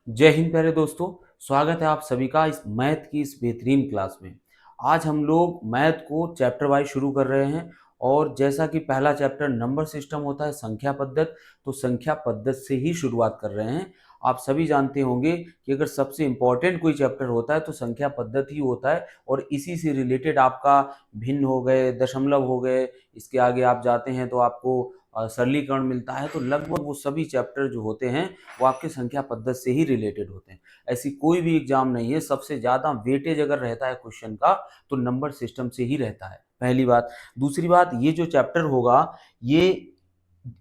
जय हिंद प्यारे दोस्तों। स्वागत है आप सभी का इस मैथ की इस बेहतरीन क्लास में। आज हम लोग मैथ को चैप्टर वाइज शुरू कर रहे हैं और जैसा कि पहला चैप्टर नंबर सिस्टम होता है, संख्या पद्धत, तो संख्या पद्धत से ही शुरुआत कर रहे हैं। आप सभी जानते होंगे कि अगर सबसे इम्पोर्टेंट कोई चैप्टर होता है तो संख्या पद्धत ही होता है और इसी से रिलेटेड आपका भिन्न हो गए, दशमलव हो गए, इसके आगे आप जाते हैं तो आपको सरलीकरण मिलता है। तो लगभग वो सभी चैप्टर जो होते हैं वो आपके संख्या पद्धति से ही रिलेटेड होते हैं। ऐसी कोई भी एग्जाम नहीं है, सबसे ज़्यादा वेटेज अगर रहता है क्वेश्चन का तो नंबर सिस्टम से ही रहता है, पहली बात। दूसरी बात, ये जो चैप्टर होगा ये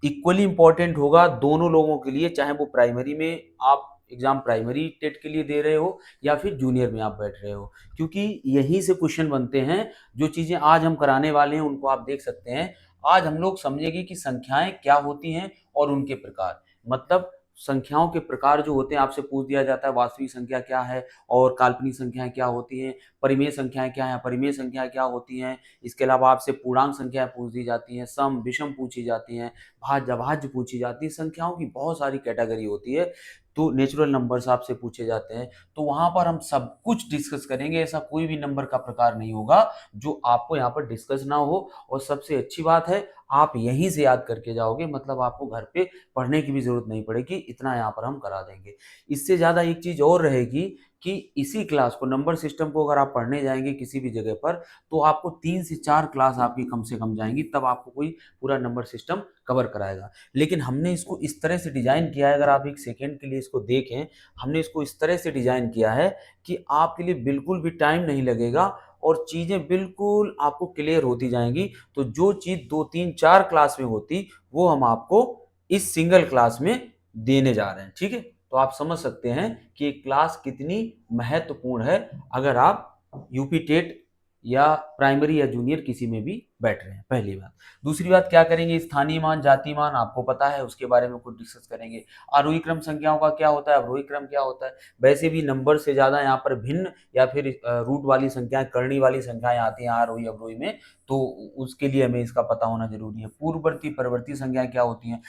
इक्वली इंपॉर्टेंट होगा दोनों लोगों के लिए, चाहे वो प्राइमरी में आप एग्जाम प्राइमरी टेट के लिए दे रहे हो या फिर जूनियर में आप बैठ रहे हो, क्योंकि यहीं से क्वेश्चन बनते हैं। जो चीज़ें आज हम कराने वाले हैं उनको आप देख सकते हैं। आज हम लोग समझेंगे कि संख्याएं क्या होती हैं और उनके प्रकार, मतलब संख्याओं के प्रकार जो होते हैं आपसे पूछ दिया जाता है वास्तविक संख्या क्या है और काल्पनिक संख्याएं क्या होती हैं, परिमेय संख्याएं क्या हैं, परिमेय संख्याएं क्या होती हैं। इसके अलावा आपसे पूर्णांक संख्याएं पूछ दी जाती हैं, सम विषम पूछी जाती हैं, भाज्य अभाज्य पूछी जाती है। संख्याओं की बहुत सारी कैटेगरी होती है, तो नेचुरल नंबर्स आपसे पूछे जाते हैं। तो वहां पर हम सब कुछ डिस्कस करेंगे। ऐसा कोई भी नंबर का प्रकार नहीं होगा जो आपको यहाँ पर डिस्कस ना हो। और सबसे अच्छी बात है, आप यहीं से याद करके जाओगे, मतलब आपको घर पे पढ़ने की भी जरूरत नहीं पड़ेगी, इतना यहाँ पर हम करा देंगे। इससे ज्यादा एक चीज और रहेगी कि इसी क्लास को, नंबर सिस्टम को अगर आप पढ़ने जाएंगे किसी भी जगह पर, तो आपको 3 से 4 क्लास आपकी कम से कम जाएंगी, तब आपको कोई पूरा नंबर सिस्टम कवर कराएगा। लेकिन हमने इसको इस तरह से डिजाइन किया है, अगर आप एक सेकेंड के लिए इसको देखें, हमने इसको इस तरह से डिजाइन किया है कि आपके लिए बिल्कुल भी टाइम नहीं लगेगा और चीजें बिल्कुल आपको क्लियर होती जाएंगी। तो जो चीज 2 3 4 क्लास में होती वो हम आपको इस सिंगल क्लास में देने जा रहे हैं, ठीक है। तो आप समझ सकते हैं कि क्लास कितनी महत्वपूर्ण है अगर आप यूपी टेट या प्राइमरी या जूनियर किसी में भी बैठ रहे हैं, पहली बात। दूसरी बात क्या करेंगे, स्थानीय मान, जाति मान आपको पता है, उसके बारे में कुछ डिस्कस करेंगे। आरोही क्रम संख्याओं का क्या होता है, अवरोही क्रम क्या होता है। वैसे भी नंबर से ज्यादा यहाँ पर भिन्न या फिर रूट वाली संख्याएं, करनी वाली संख्याएं आती हैं आरोही अवरोही में, तो उसके लिए हमें इसका पता होना जरूरी है। पूर्ववर्ती परवर्ती संख्याएं क्या होती हैं।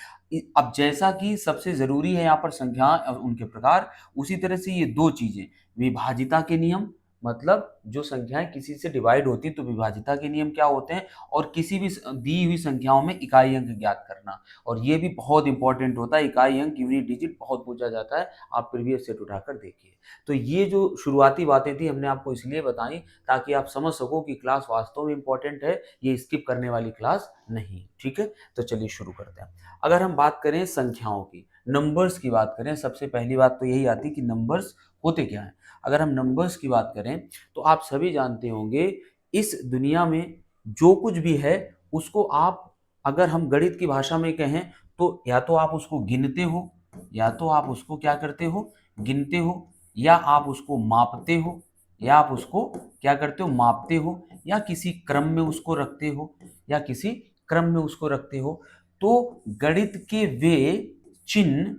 अब जैसा कि सबसे जरूरी है यहाँ पर संख्या और उनके प्रकार, उसी तरह से ये दो चीजें, विभाजिता के नियम, मतलब जो संख्याएं किसी से डिवाइड होती तो विभाजिता के नियम क्या होते हैं, और किसी भी दी हुई संख्याओं में इकाई अंक ज्ञात करना। और ये भी बहुत इंपॉर्टेंट होता है, इकाई अंक यूनिट डिजिट बहुत पूछा जाता है, आप प्रीवियस सेट उठाकर देखिए। तो ये जो शुरुआती बातें थी हमने आपको इसलिए बताई ताकि आप समझ सको कि क्लास वास्तव में इंपॉर्टेंट है, ये स्किप करने वाली क्लास नहीं, ठीक है। तो चलिए शुरू करते हैं। अगर हम बात करें संख्याओं की, नंबर्स की बात करें, सबसे पहली बात तो यही आती कि नंबर्स होते क्या हैं। अगर हम नंबर्स की बात करें तो आप सभी जानते होंगे इस दुनिया में जो कुछ भी है उसको आप, अगर हम गणित की भाषा में कहें तो या तो आप उसको गिनते हो, या तो आप उसको क्या करते हो, गिनते हो, या आप उसको मापते हो, या आप उसको क्या करते हो, मापते हो, या किसी क्रम में उसको रखते हो, या किसी क्रम में उसको रखते हो। तो गणित के वे चिन्ह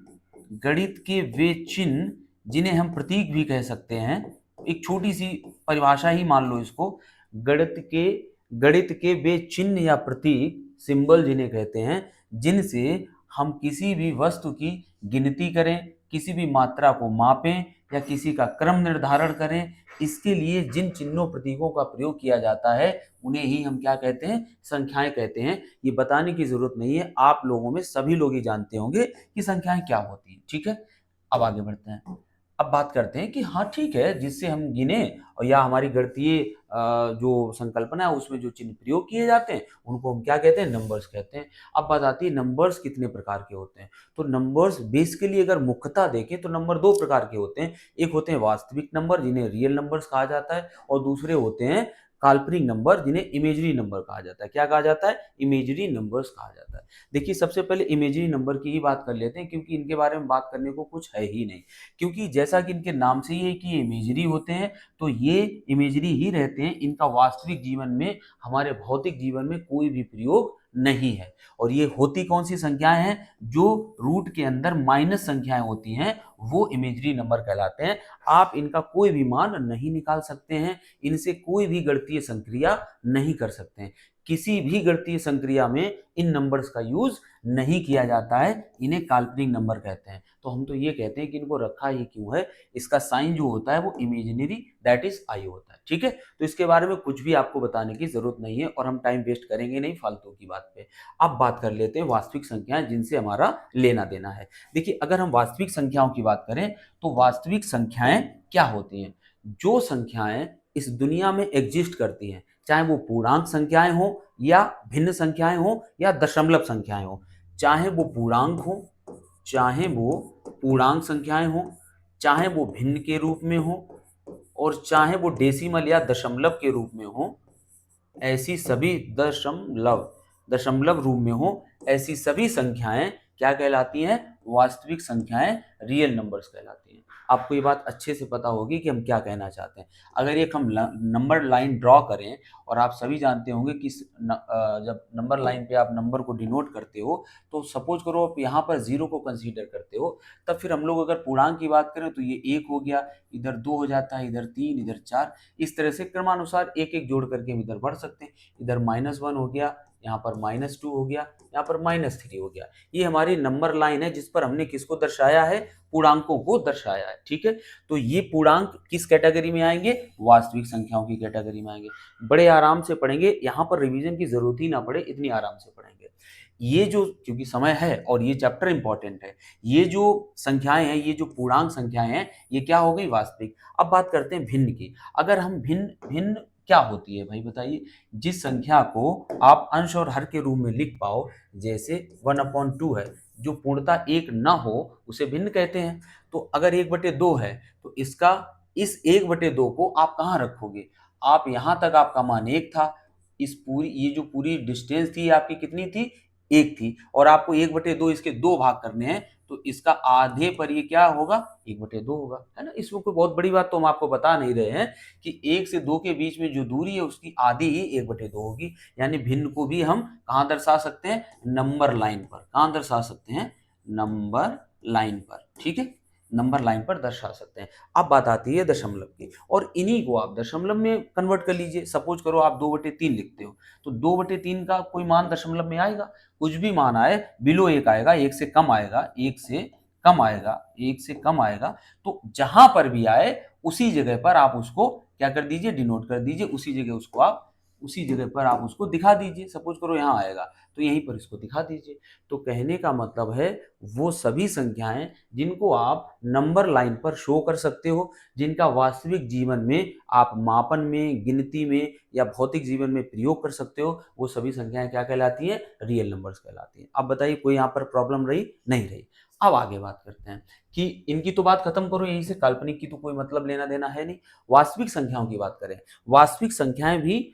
जिन्हें हम प्रतीक भी कह सकते हैं, एक छोटी सी परिभाषा ही मान लो इसको, गणित के गणित के वे चिन्ह या प्रतीक, सिंबल जिन्हें कहते हैं, जिनसे हम किसी भी वस्तु की गिनती करें, किसी भी मात्रा को मापें या किसी का क्रम निर्धारण करें, इसके लिए जिन चिन्हों प्रतीकों का प्रयोग किया जाता है उन्हें ही हम क्या कहते हैं, संख्याएं कहते हैं। ये बताने की जरूरत नहीं है, आप लोगों में सभी लोग ही जानते होंगे कि संख्याएं क्या होती हैं, ठीक है। अब आगे बढ़ते हैं। अब बात करते हैं कि हाँ ठीक है, जिससे हम गिने और या हमारी गणितीय जो संकल्पना है उसमें जो चिन्ह प्रयोग किए जाते हैं उनको हम क्या कहते हैं, नंबर्स कहते हैं। अब बात आती है नंबर्स कितने प्रकार के होते हैं। तो नंबर्स बेसिकली अगर मुख्यतः देखें तो नंबर दो प्रकार के होते हैं। एक होते हैं वास्तविक नंबर जिन्हें रियल नंबर्स कहा जाता है, और दूसरे होते हैं काल्पनिक नंबर जिन्हें इमेजरी नंबर कहा जाता है। क्या कहा जाता है, इमेजरी नंबर्स कहा जाता है। देखिए सबसे पहले इमेजरी नंबर की ही बात कर लेते हैं, क्योंकि इनके बारे में बात करने को कुछ है ही नहीं। क्योंकि जैसा कि इनके नाम से ही है कि ये इमेजरी होते हैं, तो ये इमेजरी ही रहते हैं, इनका वास्तविक जीवन में, हमारे भौतिक जीवन में कोई भी प्रयोग नहीं है। और ये होती कौन सी संख्याएं हैं, जो रूट के अंदर माइनस संख्याएं होती हैं वो इमेजरी नंबर कहलाते हैं। आप इनका कोई भी मान नहीं निकाल सकते हैं, इनसे कोई भी गणितीय संक्रिया नहीं कर सकते हैं। किसी भी गणितीय संक्रिया में इन नंबर्स का यूज नहीं किया जाता है, इन्हें काल्पनिक नंबर कहते हैं। तो हम तो ये कहते हैं कि इनको रखा ही क्यों है, इसका साइन जो होता है वो इमेजिनरी दैट इज आई होता है। ठीक है, तो इसके बारे में कुछ भी आपको बताने की जरूरत नहीं है और हम टाइम वेस्ट करेंगे नहीं फालतू की बात पे। अब बात कर लेते हैं वास्तविक संख्याएं जिनसे हमारा लेना देना है। देखिए, अगर हम वास्तविक संख्याओं की बात करें तो वास्तविक संख्याएं क्या होती हैं? जो संख्याएं इस दुनिया में एग्जिस्ट करती हैं, चाहे वो पूर्णांक संख्याएं हो या भिन्न संख्याएं हो या दशमलव संख्याएं हो, चाहे वो पूर्णांक हो, चाहे वो पूर्णांक संख्याएं हो, चाहे वो भिन्न के रूप में हो और चाहे वो डेसिमल या दशमलव के रूप में हो, ऐसी सभी दशमलव दशमलव रूप में हो, ऐसी सभी संख्याएं क्या कहलाती हैं? वास्तविक संख्याएं, रियल नंबर्स कहलाती हैं। आपको ये बात अच्छे से पता होगी कि हम क्या कहना चाहते हैं। अगर एक हम नंबर लाइन ड्रॉ करें, और आप सभी जानते होंगे कि जब नंबर लाइन पे आप नंबर को डिनोट करते हो तो सपोज करो आप यहाँ पर जीरो को कंसीडर करते हो, तब फिर हम लोग अगर पूर्णांक की बात करें तो ये एक हो गया, इधर दो हो जाता है, इधर तीन, इधर चार, इस तरह से क्रमानुसार एक एक जोड़ करके हम इधर बढ़ सकते हैं। इधर -1 हो गया, यहाँ पर -2 हो गया, यहाँ पर -3 हो गया। ये हमारी नंबर लाइन है जिस पर हमने किसको दर्शाया है? पूर्णांकों को दर्शाया है। ठीक है, तो ये पूर्णांक किस कैटेगरी में आएंगे? वास्तविक संख्याओं की कैटेगरी में आएंगे। बड़े आराम से पढ़ेंगे, यहाँ पर रिवीजन की जरूरत ही ना पड़े, इतनी आराम से पढ़ेंगे। ये जो, क्योंकि समय है और ये चैप्टर इंपॉर्टेंट है, ये जो संख्याएं हैं, ये जो पूर्णांक संख्याएं हैं, ये क्या हो गई? वास्तविक। अब बात करते हैं भिन्न की। अगर हम भिन्न भिन्न क्या होती है भाई बताइए? जिस संख्या को आप अंश और हर के रूप में लिख पाओ, जैसे 1/2 है, जो पूर्णतः एक न हो उसे भिन्न कहते हैं। तो अगर 1/2 है तो इसका इस 1/2 को आप कहाँ रखोगे? आप यहाँ तक आपका मान 1 था, इस पूरी ये जो पूरी डिस्टेंस थी आपकी कितनी थी? 1 थी, और आपको 1/2 इसके 2 भाग करने हैं, तो इसका आधे पर ये क्या होगा? 1/2 होगा, है ना? इसमें कोई बहुत बड़ी बात तो हम आपको बता नहीं रहे हैं कि 1 से 2 के बीच में जो दूरी है उसकी आधी ही 1/2 होगी। यानी भिन्न को भी हम कहाँ दर्शा सकते हैं? नंबर लाइन पर। कहाँ दर्शा सकते हैं? नंबर लाइन पर। ठीक है, नंबर लाइन पर दर्शा सकते हैं। अब बात आती है दशमलव की, और इन्हीं को आप दशमलव में कन्वर्ट कर लीजिए। सपोज करो आप 2/3 लिखते हो, तो 2/3 का कोई मान दशमलव में आएगा? कुछ भी मान आए, बिलो 1 आएगा, 1 से कम आएगा, 1 से कम आएगा, 1 से कम आएगा। तो जहां पर भी आए उसी जगह पर आप उसको क्या कर दीजिए? डिनोट कर दीजिए। उसी जगह पर आप उसको दिखा दीजिए। सपोज करो यहाँ आएगा तो यहीं पर इसको दिखा दीजिए। तो कहने का मतलब है वो सभी संख्याएं जिनको आप नंबर लाइन पर शो कर सकते हो, जिनका वास्तविक जीवन में आप मापन में, गिनती में या भौतिक जीवन में प्रयोग कर सकते हो, वो सभी संख्याएं क्या कहलाती हैं? रियल नंबर्स कहलाती हैं। अब बताइए, कोई यहाँ पर प्रॉब्लम रही? नहीं रही। अब आगे बात करते हैं कि इनकी तो बात खत्म करो यहीं से, काल्पनिक की तो कोई मतलब लेना देना है नहीं। वास्तविक संख्याओं की बात करें, वास्तविक संख्याएं भी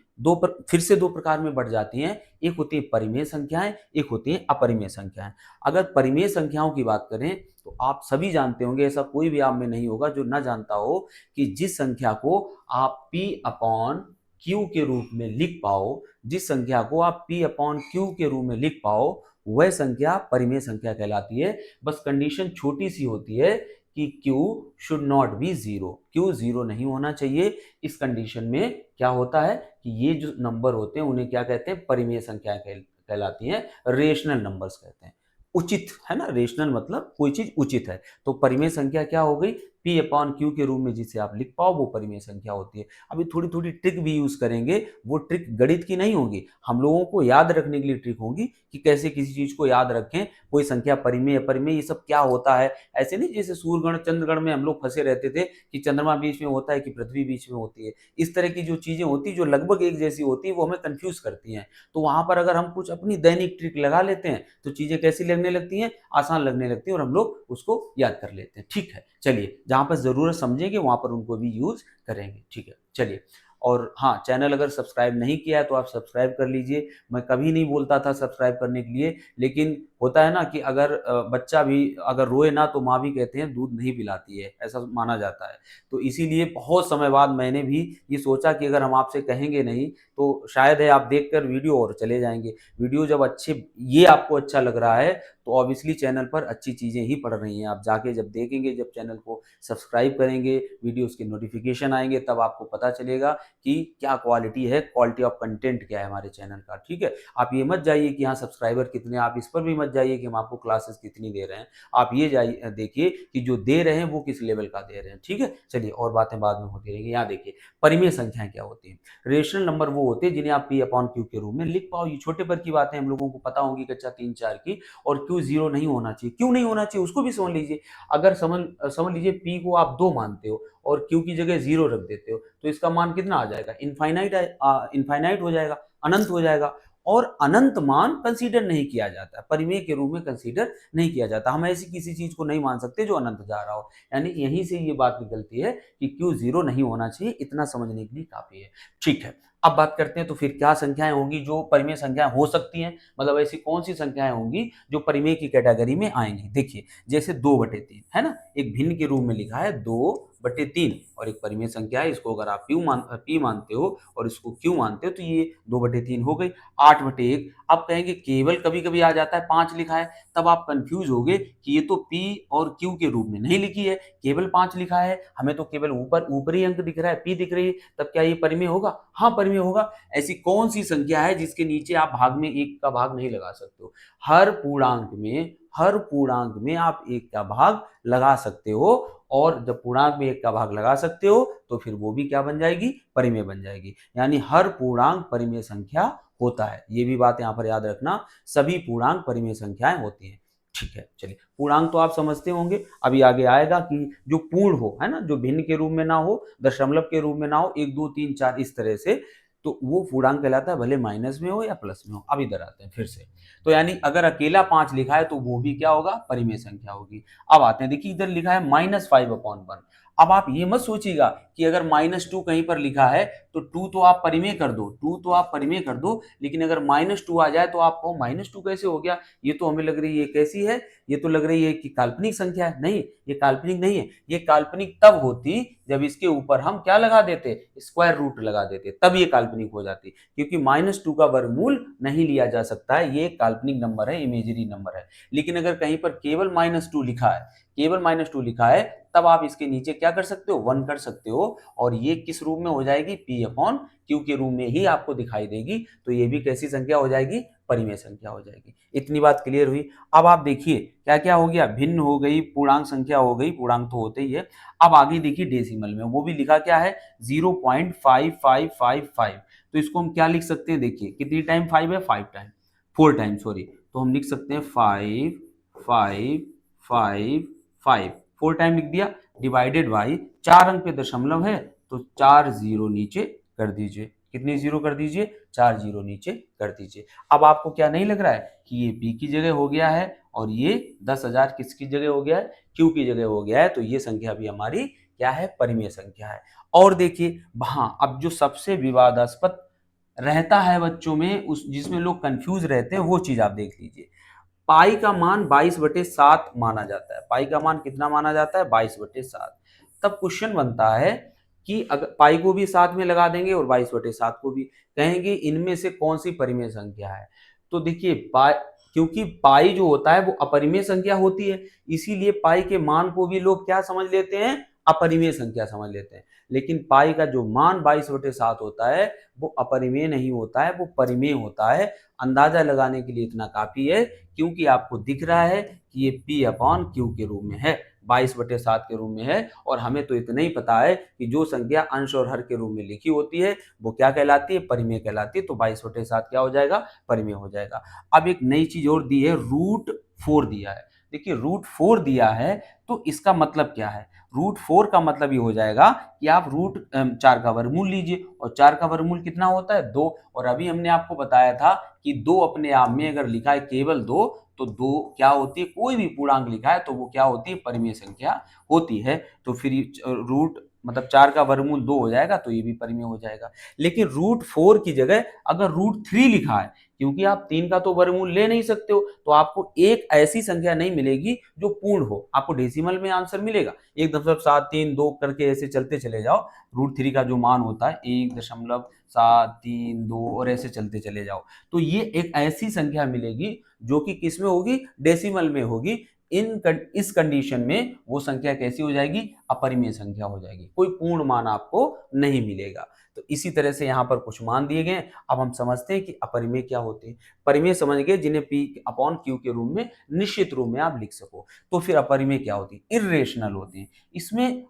फिर से दो प्रकार में बढ़ जाती हैं। एक होती है परिमेय संख्याएं, एक होती है अपरिमेय संख्याएं। अगर परिमेय संख्याओं की बात करें तो आप सभी जानते होंगे, ऐसा कोई भी आप में नहीं होगा जो ना जानता हो कि जिस संख्या को आप P/Q के रूप में लिख पाओ, जिस संख्या को आप P/Q के रूप में लिख पाओ, वह संख्या परिमेय संख्या कहलाती है। बस कंडीशन छोटी सी होती है कि Q should not be zero, Q zero नहीं होना चाहिए। इस कंडीशन में क्या होता है कि ये जो नंबर होते हैं उन्हें क्या कहते हैं? परिमेय संख्या कहलाती हैं, रेशनल नंबर्स कहते हैं। उचित है ना, रेशनल मतलब कोई चीज उचित है। तो परिमेय संख्या क्या हो गई? P/Q के रूप में जिसे आप लिख पाओ वो परिमेय संख्या होती है। अभी थोड़ी थोड़ी ट्रिक भी यूज करेंगे, वो ट्रिक गणित की नहीं होगी, हम लोगों को याद रखने के लिए ट्रिक होगी कि कैसे किसी चीज को याद रखें, कोई संख्या परिमेय अपरिमेय ये सब क्या होता है। ऐसे नहीं जैसे सूर्यगण चंद्रगण में हम लोग फंसे रहते थे कि चंद्रमा बीच में होता है कि पृथ्वी बीच में होती है। इस तरह की जो चीजें होती जो लगभग एक जैसी होती है वो हमें कंफ्यूज करती हैं। तो वहां पर अगर हम कुछ अपनी दैनिक ट्रिक लगा लेते हैं तो चीजें कैसी लगने लगती हैं? आसान लगने लगती है और हम लोग उसको याद कर लेते हैं। ठीक है, चलिए, जहां पर जरूरत समझेंगे वहां पर उनको भी यूज करेंगे। ठीक है, चलिए। और हाँ, चैनल अगर सब्सक्राइब नहीं किया है तो आप सब्सक्राइब कर लीजिए। मैं कभी नहीं बोलता था सब्सक्राइब करने के लिए, लेकिन होता है ना कि अगर बच्चा भी अगर रोए ना तो माँ भी कहते हैं दूध नहीं पिलाती है, ऐसा माना जाता है। तो इसीलिए बहुत समय बाद मैंने भी ये सोचा कि अगर हम आपसे कहेंगे नहीं तो शायद है आप देखकर वीडियो और चले जाएंगे। वीडियो जब ये आपको अच्छा लग रहा है तो ऑब्वियसली चैनल पर अच्छी चीज़ें ही पड़ रही हैं। आप जाके जब देखेंगे, जब चैनल को सब्सक्राइब करेंगे, वीडियोस के नोटिफिकेशन आएंगे, तब आपको पता चलेगा कि क्या क्वालिटी है, क्वालिटी ऑफ कंटेंट क्या है हमारे चैनल का। ठीक है, आप ये मत जाइए कि यहाँ सब्सक्राइबर कितने, आप इस पर भी मत मत जाइए कि हम आपको क्लासेस कितनी दे रहे हैं, आप ये जाइए देखिए कि जो दे रहे हैं वो किस लेवल का दे रहे हैं, ठीक है। चलिए और बातें बाद में होती रहेंगी। यहाँ देखिए परिमेय संख्याएं क्या होती हैं। रेशनल नंबर वो होते हैं जिन्हें आप पी अपॉन क्यू के रूप में लिख पाओ। ये छोटे पर की बातें हम लोगों को पता होंगी कक्षा 3-4 की। और क्यू जीरो नहीं होना चाहिए, क्यों नहीं होना चाहिए उसको भी समझ लीजिए। अगर समझ लीजिए पी को आप 2 मानते हो और क्यू की जगह 0 रख देते हो, तो इसका मान कितना आ जाएगा, इनफाइनाइट हो जाएगा, अनंत हो जाएगा। और अनंत मान कंसीडर नहीं किया जाता, परिमेय के रूप में कंसीडर नहीं किया जाता। हम ऐसी किसी चीज को नहीं मान सकते जो अनंत जा रहा हो। यानी यहीं से ये बात निकलती है कि क्यू 0 नहीं होना चाहिए, इतना समझने के लिए काफी है। ठीक है, अब बात करते हैं तो फिर क्या संख्याएं होंगी जो परिमेय संख्याएं हो सकती हैं, मतलब ऐसी कौन सी संख्याएं होंगी जो परिमेय की कैटेगरी में आएंगी। देखिए जैसे 2/3 है ना, एक भिन्न के रूप में लिखा है 2/3 और एक परिमेय संख्या है। इसको अगर आप पी मानते हो और इसको क्यू मानते हो तो ये 2/3 हो गई। 8/1 आप कहेंगे केवल कभी कभी आ जाता है 5 लिखा है, तब आप कंफ्यूज होगे कि ये तो पी और क्यू के रूप में नहीं लिखी है, केवल 5 लिखा है, हमें तो केवल ऊपरी अंक दिख रहा है, पी दिख रही है, तब क्या ये परिमेय होगा? हाँ परिमेय होगा। ऐसी कौन सी संख्या है जिसके नीचे आप भाग में 1 का भाग नहीं लगा सकते हो? हर पूर्णांक में आप 1 का भाग लगा सकते हो, और जब पूर्णांक में 1 का भाग लगा सकते हो तो फिर वो भी क्या बन जाएगी, परिमेय बन जाएगी। यानी हर पूर्णांक परिमेय संख्या होता है, ये भी बात यहाँ पर याद रखना, सभी पूर्णांक परिमेय संख्याएं होती हैं। ठीक है, चलिए पूर्णांक तो आप समझते होंगे। अभी आगे आएगा कि जो पूर्ण हो, है ना, जो भिन्न के रूप में ना हो, दशमलव के रूप में ना हो, 1 2 3 4 इस तरह से, तो वो पूर्णांक कहलाता है, भले माइनस में हो या प्लस में हो। अब इधर आते हैं फिर से, तो यानी अगर अकेला 5 लिखा है तो वो भी क्या होगा, परिमेय संख्या होगी। अब आते हैं, देखिए इधर लिखा है -5/1। अब आप ये मत सोचिएगा कि अगर -2 कहीं पर लिखा है तो 2 तो आप परिमेय कर दो, 2 तो आप परिमेय कर दो, लेकिन अगर -2 आ जाए तो आप कहो -2 कैसे हो गया, ये तो हमें लग रही है कैसी है, ये तो लग रही है कि काल्पनिक संख्या है। नहीं, ये काल्पनिक नहीं है। ये काल्पनिक तब होती जब इसके ऊपर हम क्या लगा देते, स्क्वायर रूट लगा देते, तब ये काल्पनिक हो जाती। क्योंकि -2 का वर्गमूल नहीं लिया जा सकता है, ये काल्पनिक नंबर है, इमेजिनरी नंबर है। लेकिन अगर कहीं पर केवल -2 लिखा है, केवल -2 लिखा है, तब आप इसके नीचे क्या कर सकते हो, 1 कर सकते हो, और ये किस रूप में हो जाएगी, पी अपॉन क्यू के रूप में ही आपको दिखाई देगी। तो ये भी कैसी संख्या हो जाएगी, परिमेय संख्या हो जाएगी। इतनी बात क्लियर हुई। अब आप देखिए क्या क्या हो गया, भिन्न हो गई, पूर्णांक संख्या हो गई, पूर्णांक तो होते ही है। अब आगे देखिए डेसिमल में, वो भी लिखा क्या है, 0.5555। तो इसको हम क्या लिख सकते हैं, देखिए कितनी टाइम 5 है, 5 टाइम, 4 टाइम सॉरी, तो हम लिख सकते हैं 5 5 5 5, 4 टाइम लिख दिया, डिवाइडेड बाई 4 अंक पे दशमलव है तो 4 जीरो नीचे कर दीजिए। कितनी जीरो कर दीजिए, 4 जीरो नीचे कर दीजिए। अब आपको क्या नहीं लग रहा है कि ये पी की जगह हो गया है और ये 10,000 किसकी जगह हो गया है, क्यू की जगह हो गया है। तो ये संख्या भी हमारी क्या है, परिमेय संख्या है। और देखिए हाँ, अब जो सबसे विवादास्पद रहता है बच्चों में, उस जिसमें लोग कंफ्यूज रहते हैं, वो चीज आप देख लीजिए। पाई का मान 22/7 माना जाता है। पाई का मान कितना माना जाता है, 22/7। तब क्वेश्चन बनता है कि अगर पाई को भी साथ में लगा देंगे और 22/7 को भी, कहेंगे इनमें से कौन सी परिमेय संख्या है। तो देखिए पाई, क्योंकि पाई जो होता है वो अपरिमेय संख्या होती है, इसीलिए पाई के मान को भी लोग क्या समझ लेते हैं, अपरिमेय संख्या समझ लेते हैं। लेकिन पाई का जो मान 22/7 होता है वो अपरिमेय नहीं होता है, वो परिमेय होता है। अंदाजा लगाने के लिए इतना काफी है, क्योंकि आपको दिख रहा है कि ये पी अपॉन क्यू के रूप में है, 22/7 के रूप में है। और हमें तो इतना ही पता है कि जो संख्या अंश और हर के रूप में लिखी होती है वो क्या कहलाती है, परिमेय कहलाती है। तो 22/7 क्या हो जाएगा, परिमेय हो जाएगा। अब एक नई चीज और दी है, √4 दिया है। देखिए √4 दिया है तो इसका मतलब क्या है, √4 का मतलब ये हो जाएगा कि आप √4 का वर्गमूल लीजिए, और 4 का वर्गमूल कितना होता है, 2। और अभी हमने आपको बताया था कि 2 अपने आप में अगर लिखा है केवल 2, तो 2 क्या होती है, कोई भी पूर्णांक लिखा है तो वो क्या होती है, परिमेय संख्या होती है। तो फिर रूट मतलब 4 का वर्गमूल 2 हो जाएगा, तो ये भी परिमेय हो जाएगा। लेकिन √4 की जगह अगर √3 लिखा है, क्योंकि आप 3 का तो वर्गमूल ले नहीं सकते हो, तो आपको एक ऐसी संख्या नहीं मिलेगी जो पूर्ण हो। आपको डेसिमल में आंसर मिलेगा 1.732 करके ऐसे चलते चले जाओ, √3 का जो मान होता है 1.732 और ऐसे चलते चले जाओ, तो ये एक ऐसी संख्या मिलेगी जो कि किस में होगी, डेसिमल में होगी। इस कंडीशन में वो संख्या कैसी हो जाएगी, अपरिमेय संख्या हो जाएगी, कोई पूर्ण मान आपको नहीं मिलेगा। तो इसी तरह से यहाँ पर कुछ मान दिए गए। अब हम समझते हैं कि अपरिमेय क्या होते हैं। परिमेय समझ गए, जिन्हें P अपॉन Q के रूप में निश्चित रूप में आप लिख सको। तो फिर अपरिमेय क्या होती है, इर्रेशनल होती है। इसमें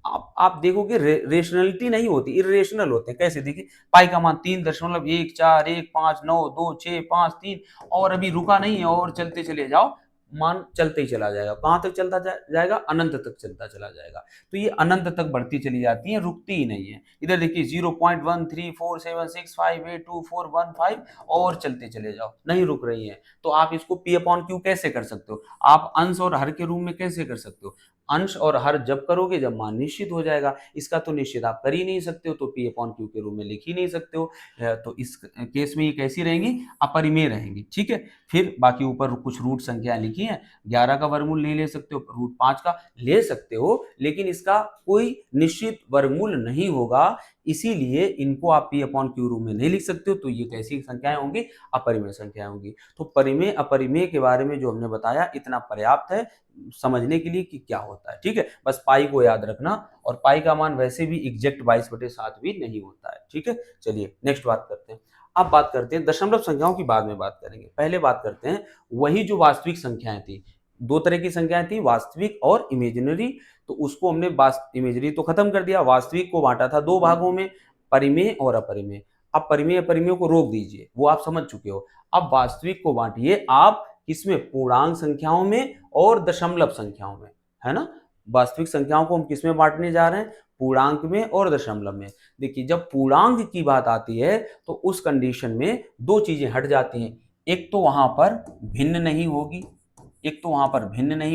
आप देखोगे रेशनलिटी नहीं होती, इरेशनल होते हैं। कैसे, देखिए पाई का मान 3.1415922653 और अभी रुका नहीं है और चलते चले जाओ, मान चलते ही चला जाएगा। कहां तक चलता जाएगा, अनंत तक चलता चला जाएगा। तो ये अनंत तक बढ़ती चली जाती है, रुकती ही नहीं है। इधर देखिए 0.134765822415 और चलते चले जाओ, नहीं रुक रही है। तो आप इसको P अपॉन Q कैसे कर सकते हो, आप अंश और हर के रूप में कैसे कर सकते हो। अंश और हर जब करोगे जब मान निश्चित हो जाएगा। इसका तो निश्चित आप कर ही नहीं सकते हो, तो P अपॉन Q के रूप में लिख ही नहीं सकते हो। तो इस केस में ये कैसी रहेंगी, अपरिमेय रहेंगी। ठीक है, फिर बाकी ऊपर कुछ रूट संख्याएं लिखी हैं। 11 का वर्गमूल नहीं ले सकते हो, रूट 5 का ले सकते हो, लेकिन इसका कोई निश्चित वर्गमूल नहीं होगा, इसीलिए इनको आप P अपॉन Q रूप में नहीं लिख सकते हो। तो ये कैसी संख्याएं होंगी, अपरिमेय संख्याएं होंगी। तो परिमेय अपरिमेय के बारे में जो हमने बताया इतना पर्याप्त है समझने के लिए कि क्या होता है। ठीक है, बस पाई को याद रखना, और पाई का मान वैसे भी एग्जैक्ट 22/7 भी नहीं होता है। ठीक है, चलिए नेक्स्ट बात करते हैं। अब बात करते हैं दशमलव संख्याओं की, बाद में बात करेंगे। पहले बात करते हैं वही जो वास्तविक संख्याएं थी। दो तरह की संख्याएं थी, वास्तविक और इमेजिनरी। तो उसको हमने इमेजिनरी तो खत्म कर दिया, वास्तविक को बांटा था दो भागों में, परिमेय और अपरिमेय। अब परिमेय अपरिमेय को रोक दीजिए, वो आप समझ चुके हो। अब वास्तविक को बांटिए आप किसमें, पूर्णांक संख्याओं में और दशमलव संख्याओं में, है ना। वास्तविक संख्याओं को हम किसमें बांटने जा रहे हैं, पूर्णांक में और दशमलव में। देखिए जब पूर्णांक की बात आती है तो उस कंडीशन में दो चीजें हट जाती हैं। एक तो वहां पर भिन्न नहीं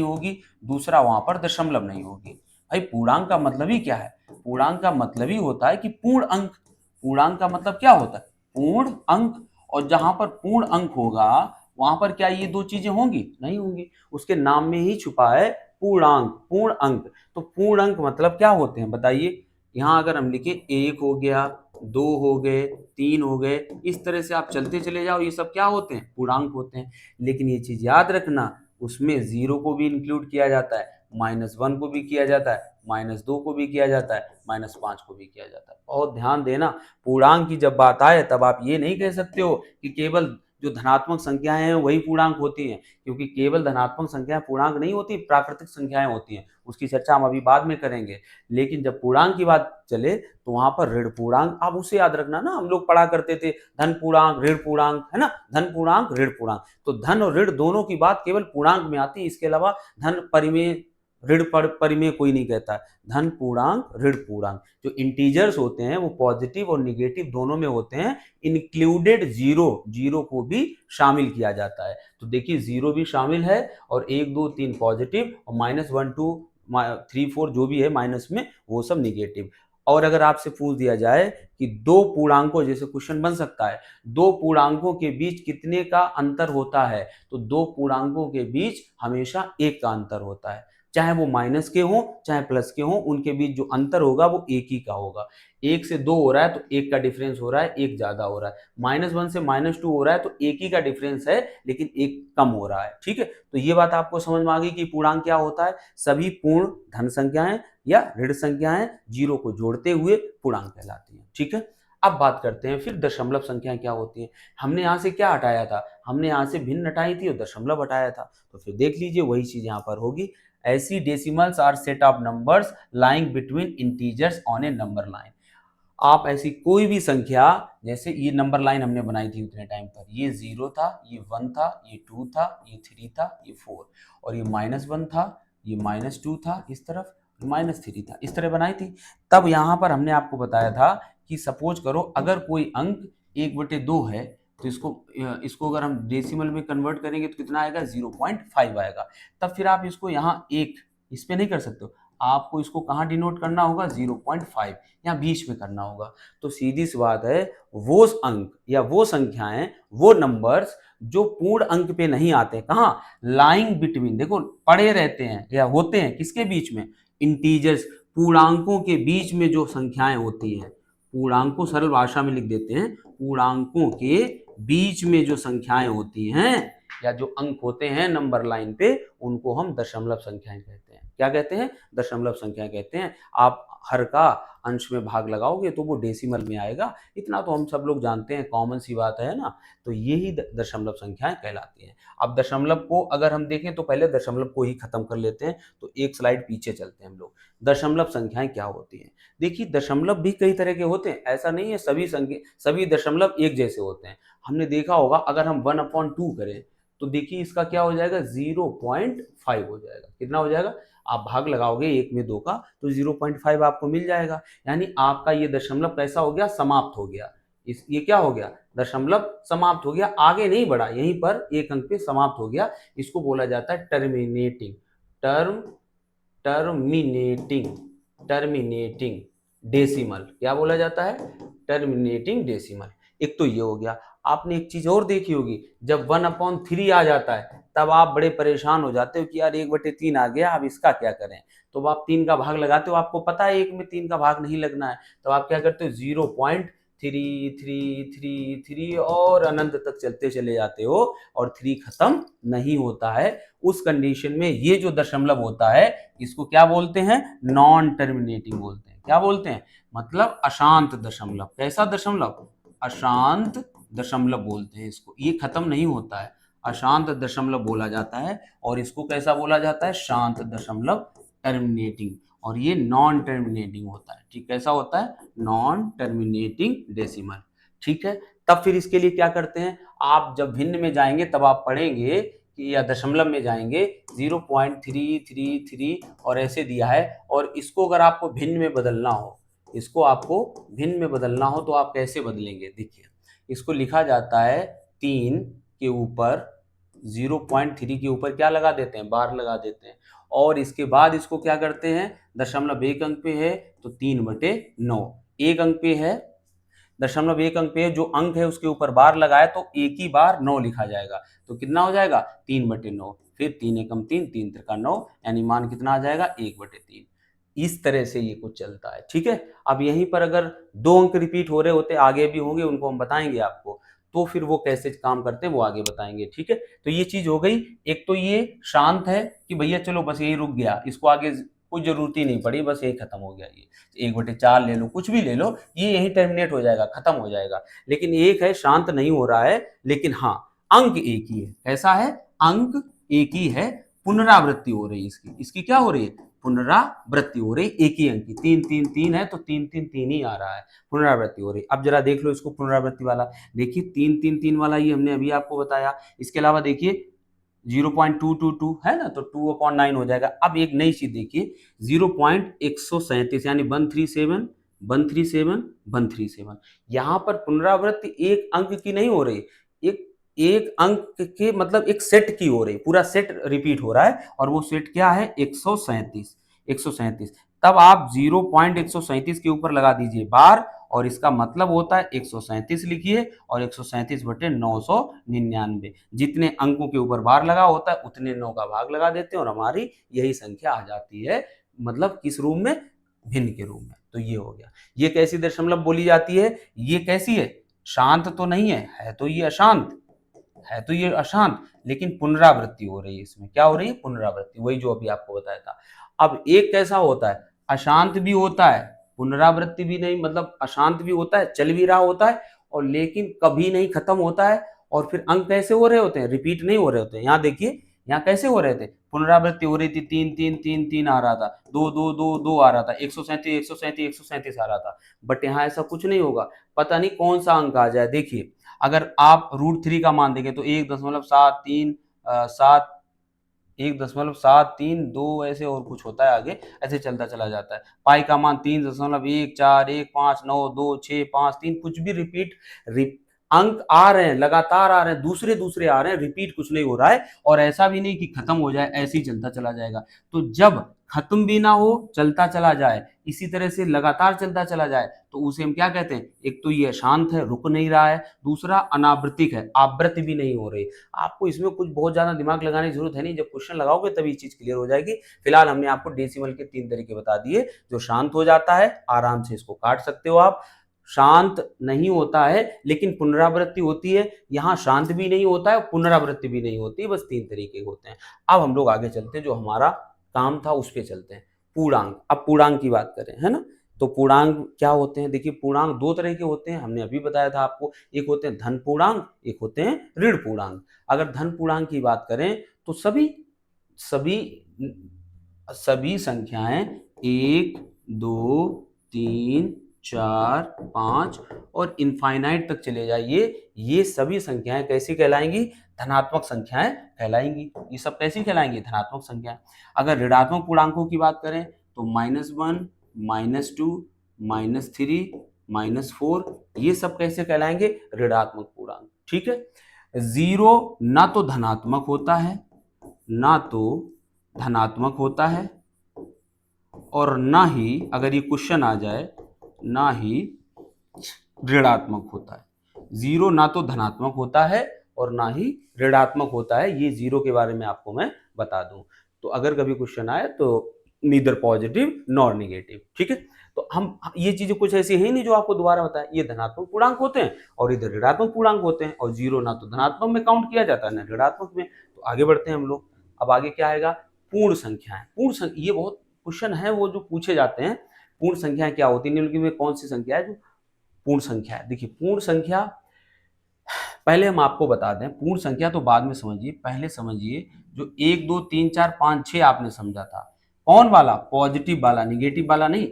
होगी, दूसरा वहां पर दशमलव नहीं होगी। भाई पूर्णांक का मतलब ही क्या है, पूर्णांक का मतलब ही होता है कि पूर्ण अंक। पूर्णांक का मतलब क्या होता है, पूर्ण अंक। और जहां पर पूर्ण अंक होगा वहां पर क्या ये दो चीजें होंगी, नहीं होंगी। उसके नाम में ही छुपा है पूर्णांक, पूर्ण अंक। तो पूर्ण अंक मतलब क्या होते हैं बताइए। यहाँ अगर हम लिखे 1 हो गया, 2 हो गए, 3 हो गए, इस तरह से आप चलते चले जाओ, ये सब क्या होते हैं, पूर्णांक होते हैं। लेकिन ये चीज याद रखना, उसमें 0 को भी इंक्लूड किया जाता है, -1 को भी किया जाता है, -2 को भी किया जाता है, -5 को भी किया जाता है। बहुत ध्यान देना, पूर्णांक की जब बात आए तब आप ये नहीं कह सकते हो कि केवल जो धनात्मक संख्याएं हैं वही पूर्णांक होती हैं, क्योंकि केवल धनात्मक संख्याएं पूर्णांक नहीं होती, प्राकृतिक संख्याएं होती हैं। उसकी चर्चा हम अभी बाद में करेंगे। लेकिन जब पूर्णांक की बात चले तो वहां पर ऋण पूर्णांक, आप उसे याद रखना ना, हम लोग पढ़ा करते थे धन पूर्णांक ऋण पूर्णांक, है ना, धन पूर्णांक ऋण पूर्णांक। तो धन और ऋण दोनों की बात केवल पूर्णांक में आती है, इसके अलावा धन परिमेय ऋण परिमेय कोई नहीं कहता। धन पूर्णांक ऋण पूर्णांक, जो इंटीजर्स होते हैं वो पॉजिटिव और निगेटिव दोनों में होते हैं, इंक्लूडेड जीरो, जीरो को भी शामिल किया जाता है। तो देखिए जीरो भी शामिल है, और 1 2 3 पॉजिटिव, और -1 2 3 4 जो भी है माइनस में वो सब निगेटिव। और अगर आपसे पूछ दिया जाए कि दो पूर्णांकों, जैसे क्वेश्चन बन सकता है, दो पूर्णांकों के बीच कितने का अंतर होता है, तो दो पूर्णांकों के बीच हमेशा 1 का अंतर होता है। चाहे वो माइनस के हों चाहे प्लस के हों, उनके बीच जो अंतर होगा वो 1 ही का होगा। 1 से 2 हो रहा है तो 1 का डिफरेंस हो रहा है, 1 ज्यादा हो रहा है। -1 से -2 हो रहा है तो 1 ही का डिफरेंस है, लेकिन 1 कम हो रहा है। ठीक है, तो ये बात आपको समझ में आ गई कि पूर्णांक क्या होता है। सभी पूर्ण धन संख्याएं या ऋण संख्याएं जीरो को जोड़ते हुए पूर्णांक कहलाती हैं। ठीक है, अब बात करते हैं फिर दशमलव संख्याएं क्या होती हैं। हमने यहाँ से क्या हटाया था, हमने यहाँ से भिन्न हटाई थी और दशमलव हटाया था। तो फिर देख लीजिए वही चीज यहाँ पर होगी। ऐसी decimals are set of numbers lying between integers on a number line. आप ऐसी कोई भी संख्या, जैसे ये नंबर लाइन हमने बनाई थी उतने टाइम पर, ये 0 था, ये 1 था, ये 2 था, ये 3 था, ये 4, और ये -1 था, ये -2 था, इस तरफ -3 था, इस तरह बनाई थी। तब यहाँ पर हमने आपको बताया था कि सपोज करो अगर कोई अंक 1/2 है, तो इसको अगर हम डेसिमल में कन्वर्ट करेंगे तो कितना आएगा, 0.5 आएगा। तब फिर आप इसको यहाँ एक इस पे नहीं कर सकते हो, आपको इसको कहाँ डिनोट करना होगा, 0.5 यहाँ बीच में करना होगा। तो सीधी सी बात है, वो अंक या वो संख्याएं, वो नंबर्स जो पूर्ण अंक पे नहीं आते, कहाँ, लाइंग बिटवीन, देखो पड़े रहते हैं या होते हैं किसके बीच में, इंटीजर्स, पूर्णांकों के बीच में जो संख्याएं होती हैं, पूर्णांकों सरल भाषा में लिख देते हैं, पूर्णांकों के बीच में जो संख्याएं होती हैं या जो अंक होते हैं नंबर लाइन पे, उनको हम दशमलव संख्याएं कहते हैं। क्या कहते हैं? दशमलव संख्या कहते हैं। आप हर का अंश में भाग लगाओगे तो वो डेसिमल में आएगा, इतना तो हम सब लोग जानते हैं, कॉमन सी बात है ना। तो यही दशमलव संख्याएं कहलाती हैं। अब दशमलव को अगर हम देखें तो पहले दशमलव को ही खत्म कर लेते हैं, तो एक स्लाइड पीछे चलते हैं हम लोग। दशमलव संख्याएं क्या होती हैं? देखिए, दशमलव भी कई तरह के होते हैं, ऐसा नहीं है सभी दशमलव एक जैसे होते हैं। हमने देखा होगा अगर हम 1/2 करें तो देखिए इसका क्या हो जाएगा, 0.5 हो जाएगा। कितना हो जाएगा? आप भाग लगाओगे एक में दो का तो 0.5 आपको मिल जाएगा। यानी आपका ये दशमलव कैसा हो गया? समाप्त हो गया। ये क्या हो गया? दशमलव समाप्त हो गया, आगे नहीं बढ़ा, यहीं पर एक अंक पे समाप्त हो गया। इसको बोला जाता है टर्मिनेटिंग टर्मिनेटिंग डेसिमल। क्या बोला जाता है? Terminating decimal. एक तो ये हो गया। आपने एक चीज और देखी होगी, जब 1/3 आ जाता है तब आप बड़े परेशान हो जाते हो कि यार 1/3 आ गया, अब इसका क्या करें। तो आप 3 का भाग लगाते हो, आपको पता है 1 में 3 का भाग नहीं लगना है, तो आप क्या करते हो, 0.333 और अनंत तक चलते चले जाते हो और 3 खत्म नहीं होता है। उस कंडीशन में ये जो दशमलव होता है इसको क्या बोलते हैं? नॉन टर्मिनेटिंग बोलते हैं। क्या बोलते हैं? मतलब अशांत दशमलव। कैसा दशमलव? अशांत दशमलव बोलते हैं इसको। ये खत्म नहीं होता है, अशांत दशमलव बोला जाता है। और इसको कैसा बोला जाता है? शांत दशमलव, टर्मिनेटिंग। और ये नॉन टर्मिनेटिंग होता है। ठीक, कैसा होता है? Non terminating decimal. ठीक है, तब फिर इसके लिए क्या करते हैं, आप जब भिन्न में जाएंगे तब आप पढ़ेंगे कि, या दशमलव में जाएंगे, 0.333 और ऐसे दिया है, और इसको अगर आपको भिन्न में बदलना हो, इसको आपको भिन्न में बदलना हो तो आप कैसे बदलेंगे? देखिए, इसको लिखा जाता है 3 के ऊपर 0.3 के ऊपर क्या लगा देते हैं? बार लगा देते हैं। और इसके बाद इसको क्या करते हैं, दशमलव एक अंक पे है तो 3/9, एक अंक पे है, दशमलव एक अंक पे जो अंक है उसके ऊपर बार लगाए तो एक ही बार 9 लिखा जाएगा, तो कितना हो जाएगा? 3/9। फिर 3 एकम 3, 3 त्रिका 9, यानी मान कितना आ जाएगा? 1/3। इस तरह से ये कुछ चलता है। ठीक है, अब यहीं पर अगर 2 अंक रिपीट हो रहे होते, आगे भी होंगे, उनको हम बताएंगे आपको, तो फिर वो कैसे काम करते हैं वो आगे बताएंगे। ठीक है, तो ये चीज हो गई। एक तो ये शांत है कि भैया चलो बस यही रुक गया, इसको आगे कोई जरूरत ही नहीं पड़ी, बस यही खत्म हो गया। ये 1/4 ले लो, कुछ भी ले लो, ये यही टर्मिनेट हो जाएगा, खत्म हो जाएगा। लेकिन एक है शांत नहीं हो रहा है, लेकिन हाँ अंक एक ही है। ऐसा है, अंक एक ही है, पुनरावृत्ति हो रही है इसकी। इसकी क्या हो रही है? पुनरावृत्ति हो रही, एक ही अंक की। 3 है तो 3 ही आ रहा है, पुनरावृत्ति हो रही। अब जरा देख लो इसको पुनरावृत्ति वाला। देखिए 3 वाला ये हमने अभी आपको बताया। इसके अलावा देखिए 0.222 है ना, तो 2/9 हो जाएगा। अब एक नई चीज देखिए, 0.137 यानी 137 यहाँ पर पुनरावृत्ति एक अंक की नहीं हो रही, एक एक अंक के मतलब एक सेट की हो रही, पूरा सेट रिपीट हो रहा है। और वो सेट क्या है? 137। तब आप 0.137 के ऊपर लगा दीजिए बार, और इसका मतलब होता है 137 लिखिए, और 137/999। जितने अंकों के ऊपर बार लगा होता है उतने 9 का भाग लगा देते हैं और हमारी यही संख्या आ जाती है। मतलब किस रूप में? भिन्न के रूप में। तो ये हो गया। ये कैसी दशमलव बोली जाती है? ये कैसी है? शांत तो नहीं है तो ये अशांत है, तो ये अशांत, लेकिन पुनरावृत्ति हो रही है इसमें। क्या हो रही है? पुनरावृत्ति, वही जो अभी आपको बताया था। अब एक कैसा होता है? अशांत भी होता है, पुनरावृत्ति भी नहीं, मतलब अशांत भी होता है, चल भी रहा होता है, और लेकिन कभी नहीं खत्म होता है। और फिर अंक कैसे हो रहे होते हैं? रिपीट नहीं हो रहे होते हैं। यहाँ देखिए, यहाँ कैसे हो रहे थे? पुनरावृत्ति हो रही थी, 3 आ रहा था, 2 आ रहा था, 137 आ रहा था। बट यहाँ ऐसा कुछ नहीं होगा, पता नहीं कौन सा अंक आ जाए। देखिए, अगर आप √3 का मान देंगे तो 1.73 ऐसे और कुछ होता है आगे, ऐसे चलता चला जाता है। पाई का मान 3.1415922653, कुछ भी रिपीट अंक आ रहे हैं, लगातार आ रहे हैं, दूसरे आ रहे हैं, रिपीट कुछ नहीं हो रहा है। और ऐसा भी नहीं कि खत्म हो जाए, ऐसे ही चलता चला जाएगा। तो जब खत्म भी ना हो, चलता चला जाए, इसी तरह से लगातार चलता चला जाए, तो उसे हम क्या कहते हैं? एक तो ये शांत है, रुक नहीं रहा है, दूसरा अनावृतिक है, आवृत्ति भी नहीं हो रही। आपको इसमें कुछ बहुत ज्यादा दिमाग लगाने की जरूरत है नहीं, जब क्वेश्चन लगाओगे तभी ये चीज क्लियर हो जाएगी। फिलहाल हमने आपको डेसिमल के 3 तरीके बता दिए। जो शांत हो जाता है, आराम से इसको काट सकते हो आप, शांत नहीं होता है लेकिन पुनरावृत्ति होती है। यहाँ शांत भी नहीं होता है, पुनरावृत्ति भी नहीं होती है, बस 3 तरीके होते हैं। अब हम लोग आगे चलते हैं, जो हमारा काम था उस पे चलते हैं। पूर्णांक, अब पूर्णांक की बात करें, है ना, तो पूर्णांक क्या होते हैं? देखिए पूर्णांक 2 तरह के होते हैं, हमने अभी बताया था आपको। एक होते हैं धन पूर्णांक, एक होते हैं ऋण पूर्णांक। अगर धन पूर्णांक की बात करें तो सभी सभी सभी संख्याएं 1, 2, 3, 4, 5 और इनफाइनाइट तक चले जाइए, ये सभी संख्याएं कैसी कहलाएंगी? धनात्मक संख्याएं कहलाएंगी। ये सब कैसी कहलाएंगी? धनात्मक संख्याएं। अगर ऋणात्मक पूर्णांकों की बात करें तो -1, -2, -3, -4, ये सब कैसे कहलाएंगे? ऋणात्मक पूर्णांक। ठीक है। जीरो ना तो धनात्मक होता है, ना तो धनात्मक होता है, और ना ही, अगर ये क्वेश्चन आ जाए, ना ही ऋणात्मक होता है। जीरो ना तो धनात्मक होता है और ना ही ऋणात्मक होता है। ये जीरो के बारे में आपको मैं बता दूं, तो अगर कभी क्वेश्चन आए तो नीदर पॉजिटिव नॉर नेगेटिव। ठीक है। तो हम ये चीजें कुछ ऐसी है नहीं जो आपको दोबारा बताएं, ये धनात्मक पूर्णांक होते हैं और इधर ऋणात्मक पूर्णांक होते हैं, और जीरो ना तो धनात्मक में काउंट किया जाता है ना ऋणात्मक में। तो आगे बढ़ते हैं हम लोग। अब आगे क्या आएगा? पूर्ण संख्याएं। पूर्ण संख्या, ये बहुत क्वेश्चन है वो जो पूछे जाते हैं। पूर्ण संख्याएं क्या होती है? निम्नलिखित में कौन सी संख्या है जो पूर्ण संख्या है? देखिए पूर्ण संख्या, पहले हम आपको बता दें, पूर्ण संख्या तो बाद में समझिए, पहले समझिए जो 1, 2, 3, 4, 5, 6 आपने समझा था, कौन वाला? पॉजिटिव वाला, निगेटिव वाला नहीं,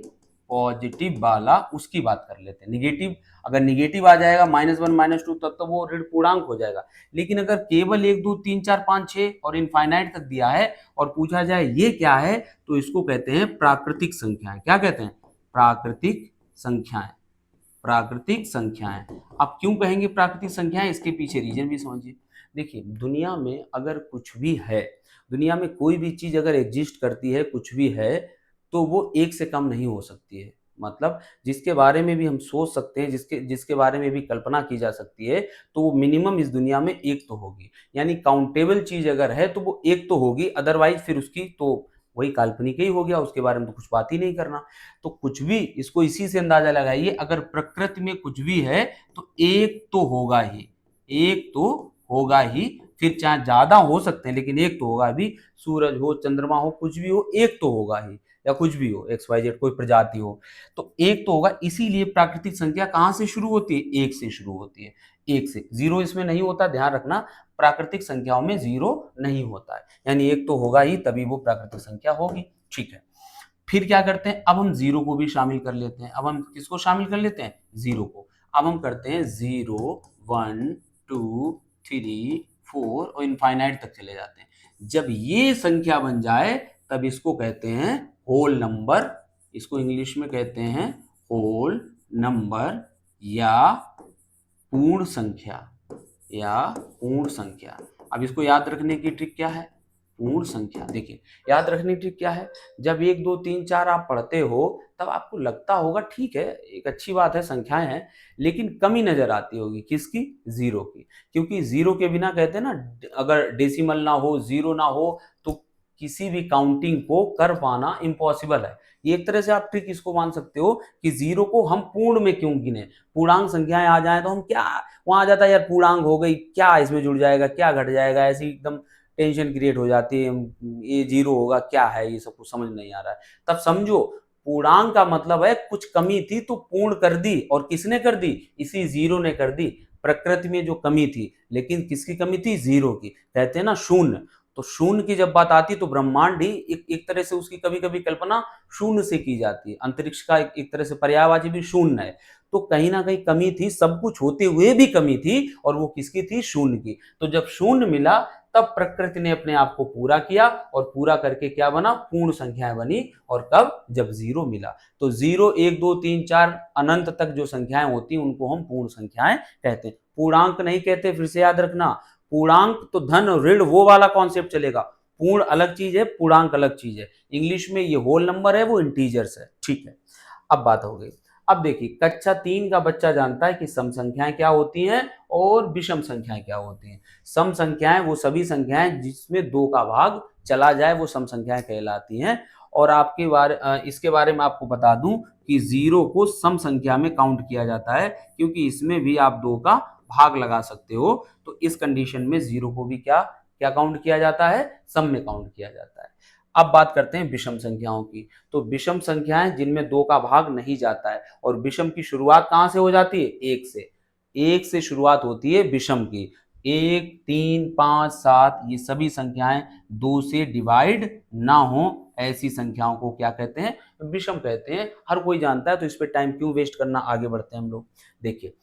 पॉजिटिव वाला, उसकी बात कर लेते हैं। निगेटिव, अगर निगेटिव आ जाएगा -1, -2, तब तो वो ऋण पूर्णांक हो जाएगा। लेकिन अगर केवल 1, 2, 3, 4, 5, 6 और इनफाइनाइट तक दिया है और पूछा जाए ये क्या है, तो इसको कहते हैं प्राकृतिक संख्याएं। क्या कहते हैं? प्राकृतिक संख्याएं। प्राकृतिक संख्याएं। अब क्यों कहेंगे प्राकृतिक संख्याएं? इसके पीछे रीजन भी समझिए। देखिए दुनिया में अगर कुछ भी है, दुनिया में कोई भी चीज अगर एग्जिस्ट करती है, कुछ भी है, तो वो एक से कम नहीं हो सकती है। मतलब जिसके बारे में भी हम सोच सकते हैं, जिसके जिसके बारे में भी कल्पना की जा सकती है, तो वो मिनिमम इस दुनिया में एक तो होगी। यानी काउंटेबल चीज अगर है तो वो एक तो होगी, अदरवाइज फिर उसकी तो वही काल्पनिक ही हो गया, उसके बारे में तो कुछ बात ही नहीं करना। तो कुछ भी, इसको इसी से अंदाजा लगाइए, अगर प्रकृति में कुछ भी है तो एक तो होगा ही, एक तो होगा ही। फिर चाहे ज्यादा हो सकते हैं लेकिन एक तो होगा भी। सूरज हो, चंद्रमा हो, कुछ भी हो, एक तो होगा ही, या कुछ भी हो, XYZ कोई प्रजाति हो, तो एक तो होगा। इसीलिए प्राकृतिक संख्या कहां से शुरू होती है? एक से शुरू होती है, एक से। जीरो इसमें नहीं होता, ध्यान रखना, प्राकृतिक संख्याओं में जीरो नहीं होता है, यानी एक तो होगा ही, तभी वो प्राकृतिक संख्या होगी। ठीक है। फिर क्या करते हैं? अब हम जीरो को भी शामिल कर लेते हैं। अब हम किसको शामिल कर लेते हैं? जीरो को। अब हम करते हैं 0, 1, 2, 3, 4 और इनफाइनाइट तक चले जाते हैं। जब ये संख्या बन जाए तब इसको कहते हैं होल नंबर। इसको इंग्लिश में कहते हैं होल नंबर या पूर्ण संख्या, या पूर्ण संख्या। अब इसको याद रखने की ट्रिक क्या है? पूर्ण संख्या, देखिए याद रखने की ट्रिक क्या है? जब 1, 2, 3, 4 आप पढ़ते हो तब आपको लगता होगा ठीक है, एक अच्छी बात है, संख्याएं हैं, लेकिन कमी नजर आती होगी। किसकी? जीरो की। क्योंकि जीरो के बिना, कहते हैं ना, अगर डेसिमल ना हो, जीरो ना हो, तो किसी भी काउंटिंग को कर पाना इम्पॉसिबल है। ये एक तरह से आप ट्रिक इसको मान सकते हो कि जीरो को हम पूर्ण में क्यों गिने। पूर्णांक संख्याएं आ जाए तो हम क्या, वहां आ जाता है यार पूर्णांक हो गई, क्या इसमें जुड़ जाएगा, क्या घट जाएगा, ऐसी एकदम टेंशन क्रिएट हो जाती है, ये जीरो होगा, क्या है ये, सब कुछ समझ नहीं आ रहा है। तब समझो, पूर्णांक का मतलब है कुछ कमी थी तो पूर्ण कर दी, और किसने कर दी? इसी जीरो ने कर दी। प्रकृति में जो कमी थी, लेकिन किसकी कमी थी? जीरो की। कहते हैं ना शून्य, तो शून्य की जब बात आती है तो ब्रह्मांड ही एक तरह से, उसकी कभी कभी कल्पना शून्य से की जाती है। अंतरिक्ष का एक तरह से पर्यायवाची भी शून्य है। तो कहीं ना कहीं कमी थी, सब कुछ होते हुए भी कमी थी, और वो किसकी थी? शून्य की। तो जब शून्य मिला तब प्रकृति ने अपने आप को पूरा किया, और पूरा करके क्या बना? पूर्ण संख्याएं बनी। और कब? जब जीरो मिला। तो 0, 1, 2, 3, 4 अनंत तक जो संख्याएं होती हैं उनको हम पूर्ण संख्याएं कहते हैं, पूर्णांक नहीं कहते। फिर से याद रखना, पूर्णांक तो धन और ऋण वो वाला कॉन्सेप्ट चलेगा, पूर्ण अलग चीज है, पूर्णांक अलग चीज है। इंग्लिश में ये होल नंबर है, वो इंटीजर्स है। ठीक है, अब बात हो गई। अब देखिए, कक्षा 3 का बच्चा जानता है कि सम संख्याएं क्या होती हैं और विषम संख्याएं क्या होती हैं। सम संख्याएं वो सभी संख्याएं जिसमें 2 का भाग चला जाए, वो सम संख्याएं कहलाती हैं। और इसके बारे में आपको बता दूं कि 0 को सम संख्या में काउंट किया जाता है, क्योंकि इसमें भी आप 2 का भाग लगा सकते हो। तो इस कंडीशन में 0 को भी क्या क्या काउंट किया जाता है, सम में काउंट किया जाता है। अब बात करते हैं विषम संख्याओं की। तो विषम संख्याएं जिनमें 2 का भाग नहीं जाता है, और विषम की शुरुआत कहां से हो जाती है, 1 से। 1 से शुरुआत होती है विषम की। 1, 3, 5, 7 ये सभी संख्याएं 2 से डिवाइड ना हो, ऐसी संख्याओं को क्या कहते हैं, विषम कहते हैं। हर कोई जानता है, तो इस पे टाइम क्यों वेस्ट करना, आगे बढ़ते हैं हम लोग। देखिए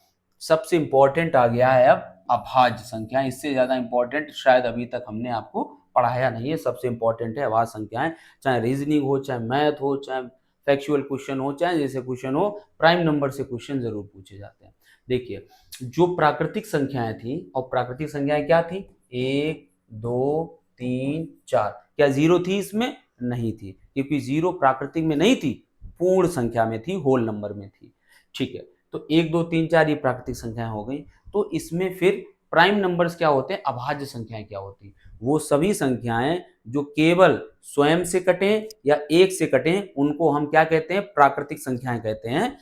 सबसे इंपॉर्टेंट आ गया है अब अभाज्य संख्या। इससे ज्यादा इंपॉर्टेंट शायद अभी तक हमने आपको पढ़ाया नहीं है। सबसे इंपॉर्टेंट है अभाज्य संख्याएं, चाहे रीजनिंग हो, चाहे मैथ हो, चाहे फैक्चुअल क्वेश्चन हो, चाहे जैसे क्वेश्चन हो, प्राइम नंबर से क्वेश्चन जरूर पूछे जाते हैं। देखिए जो प्राकृतिक संख्याएं थी, और प्राकृतिक संख्याएं क्या थी, 1, 2, 3, 4, क्या 0 थी इसमें, नहीं थी, क्योंकि 0 प्राकृतिक में नहीं थी, पूर्ण संख्या में थी, होल नंबर में थी। ठीक है, तो 1, 2, 3, 4 ये प्राकृतिक संख्याएं हो गई। तो इसमें फिर प्राइम नंबर्स क्या होते हैं, अभाज्य संख्याएं क्या होती हैं, वो सभी संख्याएं जो केवल स्वयं से कटें या 1 से कटें, उनको हम क्या कहते हैं, प्राकृतिक संख्याएं कहते हैं।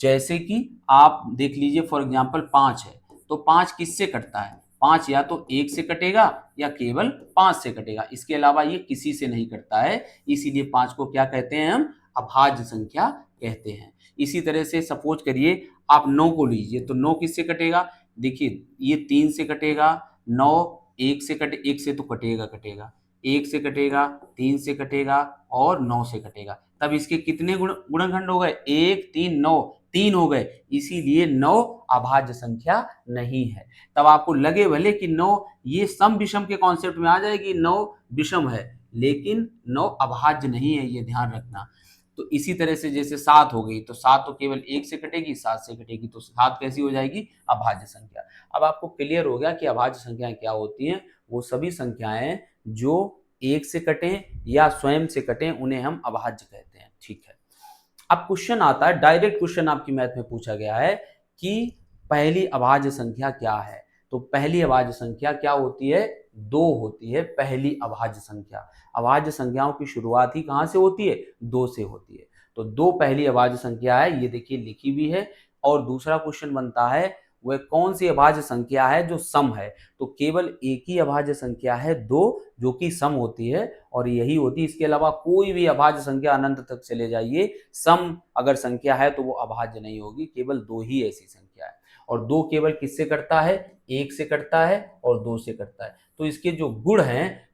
जैसे कि आप देख लीजिए, फॉर एग्जांपल 5 है, तो 5 किससे कटता है, 5 या तो 1 से कटेगा या केवल 5 से कटेगा, इसके अलावा ये किसी से नहीं कटता है। इसीलिए 5 को क्या कहते हैं हम, अभाज्य संख्या कहते हैं। इसी तरह से सपोज करिए आप 9 को लीजिए, तो 9 किससे कटेगा, देखिए ये 3 से कटेगा, 9 1 से कटे, 1 से तो कटेगा, 1 से कटेगा, 3 से कटेगा और 9 से कटेगा। तब इसके कितने गुणनखंड हो गए, 1, 3, 9, 3 हो गए, इसीलिए 9 अभाज्य संख्या नहीं है। तब आपको लगे भले कि 9 ये सम विषम के कॉन्सेप्ट में आ जाएगी, 9 विषम है, लेकिन 9 अभाज्य नहीं है, ये ध्यान रखना। तो इसी तरह से जैसे 7 हो गई, तो 7 तो केवल 1 से कटेगी, 7 से कटेगी, तो 7 कैसी हो जाएगी, अभाज्य संख्या। अब आपको क्लियर हो गया कि अभाज्य संख्याएं क्या होती हैं। वो सभी संख्याएं जो 1 से कटें या स्वयं से कटें, उन्हें हम अभाज्य कहते हैं। ठीक है, अब क्वेश्चन आता है, डायरेक्ट क्वेश्चन आपकी मैथ में पूछा गया है कि पहली अभाज्य संख्या क्या है। तो पहली अभाज्य संख्या क्या होती है, 2 होती है पहली अभाज्य संख्या। अभाज्य संख्याओं की शुरुआत ही कहां से होती है, 2 से होती है। तो 2 पहली अभाज्य संख्या है, ये देखिए लिखी भी है। और दूसरा क्वेश्चन बनता है, वह कौन सी अभाज्य संख्या है जो सम है। तो केवल एक ही अभाज्य संख्या है 2, जो कि सम होती है, और यही होती है। इसके अलावा कोई भी अभाज्य संख्या अनंत तक चले जाइए, सम अगर संख्या है तो वो अभाज्य नहीं होगी। केवल 2 ही ऐसी संख्या है, और 2 केवल किससे कटता है, 1 से कटता है और 2 से कटता है। तो इसके जो गुण हैं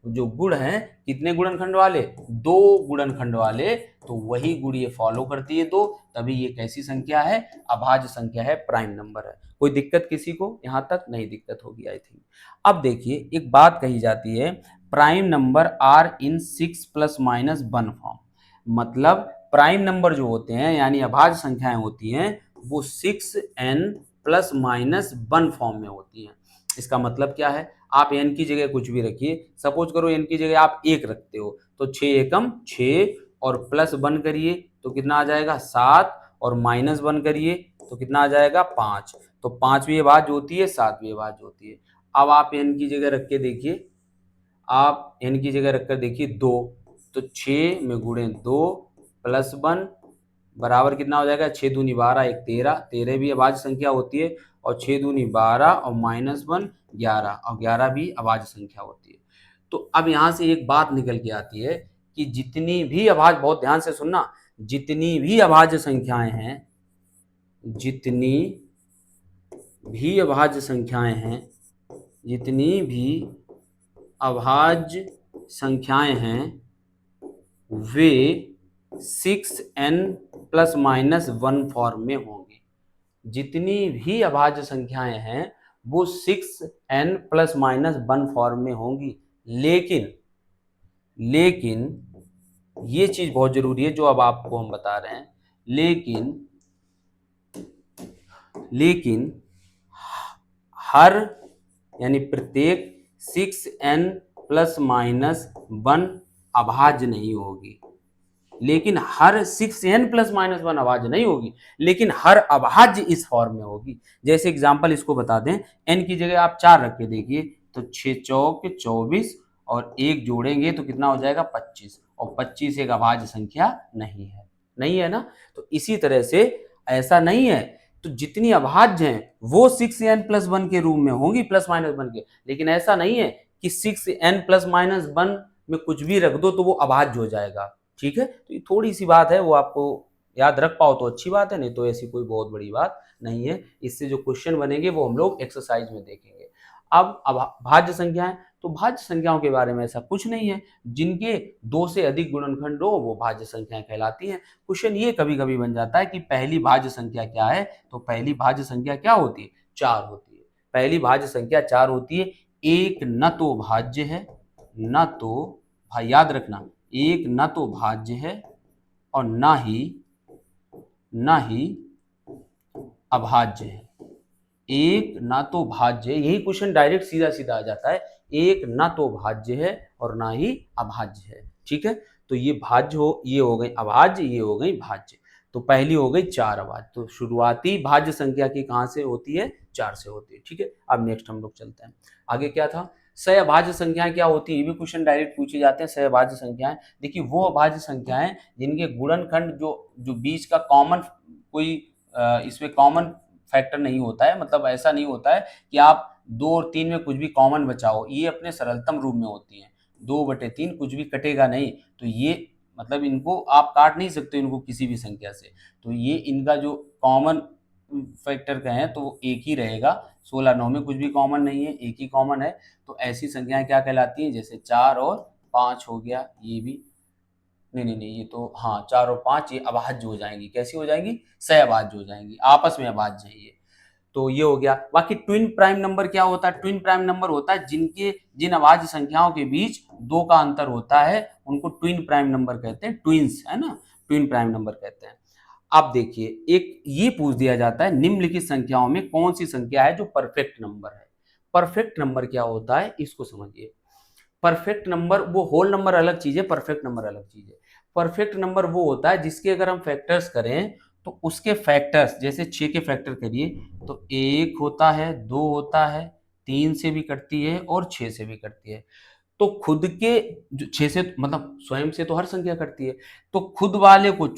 कितने गुणनखंड वाले, 2 गुणनखंड वाले। तो वही गुण ये फॉलो करती है 2, तभी ये कैसी संख्या है, अभाज्य संख्या है, प्राइम नंबर है। कोई दिक्कत किसी को, यहां तक नहीं दिक्कत होगी आई थिंक। अब देखिए एक बात कही जाती है, prime number are in 6 plus minus 1 form. मतलब प्राइम नंबर जो होते हैं, यानी अभाज्य संख्याएं होती हैं, वो 6n प्लस माइनस 1 फॉर्म में होती हैं। इसका मतलब क्या है, आप n की जगह कुछ भी रखिए। सपोज करो n की जगह आप 1 रखते हो, तो 6 एकम 6, और प्लस 1 करिए तो कितना आ जाएगा 7, और माइनस 1 करिए तो कितना आ जाएगा 5। तो 5वीं अभाज्य होती है, 7वीं अभाज्य होती है। अब आप n की जगह रख के देखिए, आप n की जगह रखकर देखिए 2, तो 6 में गुणे 2 प्लस 1 बराबर कितना हो जाएगा, 6 दूनी 12, 1 13, 13 भी अभाज्य संख्या होती है, और 6 दूनी 12 और माइनस 1 11, और 11 भी अभाज्य संख्या होती है। तो अब यहाँ से एक बात निकल के आती है कि जितनी भी अभाज्य, बहुत ध्यान से सुनना, जितनी भी अभाज्य संख्याएं हैं, जितनी भी अभाज्य संख्याएं हैं, जितनी भी अभाज्य संख्याएं हैं, वे 6n प्लस माइनस 1 फॉर्म में होंगी। जितनी भी अभाज्य संख्याएं हैं वो 6n प्लस माइनस 1 फॉर्म में होंगी। लेकिन ये चीज बहुत जरूरी है जो अब आपको हम बता रहे हैं, लेकिन हर, यानी प्रत्येक 6n प्लस माइनस 1 अभाज्य नहीं होगी। लेकिन हर 6n प्लस माइनस 1 अभाज्य नहीं होगी, लेकिन हर अभाज्य इस फॉर्म में होगी। जैसे एग्जांपल इसको बता दें, n की जगह आप 4 रख के देखिए, तो 6 चौक 24, और 1 जोड़ेंगे तो कितना हो जाएगा 25, और 25 एक अभाज्य संख्या नहीं है ना। तो इसी तरह से ऐसा नहीं है, तो जितनी अभाज्य हैं वो 6n+1 के रूप में होंगी प्लस माइनस 1 के, लेकिन ऐसा नहीं है कि 6n+-1 में कुछ भी रख दो तो वो अभाज्य हो जाएगा। ठीक है, तो ये थोड़ी सी बात है, वो आपको याद रख पाओ तो अच्छी बात है, नहीं तो ऐसी कोई बहुत बड़ी बात नहीं है। इससे जो क्वेश्चन बनेंगे वो हम लोग एक्सरसाइज में देखेंगे। अब भाज्य संख्याएं, तो भाज्य संख्याओं के बारे में ऐसा कुछ नहीं है, जिनके 2 से अधिक गुणनखंड हो वो भाज्य संख्याएं कहलाती हैं। क्वेश्चन ये कभी कभी बन जाता है कि पहली भाज्य संख्या क्या है, तो पहली भाज्य संख्या क्या होती है, 4 होती है। पहली भाज्य संख्या 4 होती है। एक न तो भाज्य है, न तो, भाई याद रखना, एक न तो भाज्य है और न ही अभाज्य है। एक ना तो भाज्य, यही क्वेश्चन डायरेक्ट सीधा सीधा आ जाता है, एक ना तो भाज्य है और ना ही अभाज्य है। ठीक है, तो ये भाज्य हो, ये हो गई अभाज्य, ये हो गई भाज्य। तो पहली हो गई 4 अभाज्य। तो शुरुआती भाज्य संख्या की कहां से होती है, 4 से होती है। ठीक है, अब नेक्स्ट हम लोग चलते हैं आगे। क्या था, सहअभाज्य संख्याएं क्या होती है, ये भी क्वेश्चन डायरेक्ट पूछे जाते हैं। सहअभाज्य संख्याएं, देखिए वो अभाज्य संख्याएं जिनके गुणनखंड जो बीच का कॉमन कोई इसमें कॉमन फैक्टर नहीं होता है, मतलब ऐसा नहीं होता है कि आप 2 और 3 में कुछ भी कॉमन बचाओ, ये अपने सरलतम रूप में होती हैं। 2/3 कुछ भी कटेगा नहीं, तो ये मतलब इनको आप काट नहीं सकते इनको किसी भी संख्या से, तो ये इनका जो कॉमन फैक्टर कहें तो वो एक ही रहेगा। 16 9 में कुछ भी कॉमन नहीं है, एक ही कॉमन है। तो ऐसी संख्याएं क्या कहलाती हैं, जैसे 4 और 5 हो गया, ये भी नहीं, ये तो हाँ 4 और 5 ये अभाज्य हो जाएंगी। कैसी हो जाएंगी, सहअभाज्य हो जाएंगी, आपस में अभाज्य है ये। तो ये हो गया। बाकी ट्विन प्राइम नंबर क्या होता है, ट्विन प्राइम नंबर होता है जिन अभाज्य संख्याओं के बीच 2 का अंतर होता है, उनको ट्विन प्राइम नंबर कहते हैं, ट्विंस है ना, ट्विन प्राइम नंबर कहते हैं। अब देखिए, एक ये पूछ दिया जाता है, निम्नलिखित संख्याओं में कौन सी संख्या है जो परफेक्ट नंबर है। परफेक्ट नंबर क्या होता है, इसको समझिए। परफेक्ट नंबर, वो होल नंबर अलग चीज है, परफेक्ट नंबर अलग चीज है। परफेक्ट नंबर वो होता है जिसके अगर हम फैक्टर्स करें तो उसके फैक्टर्स, जैसे 6 के फैक्टर करिए तो 1 होता है, 2 होता है, 3 से भी कटती है और 6 से भी कटती है। तो खुद के जो 6 से मतलब स्वयं से तो हर संख्या कटती है, तो खुद वाले को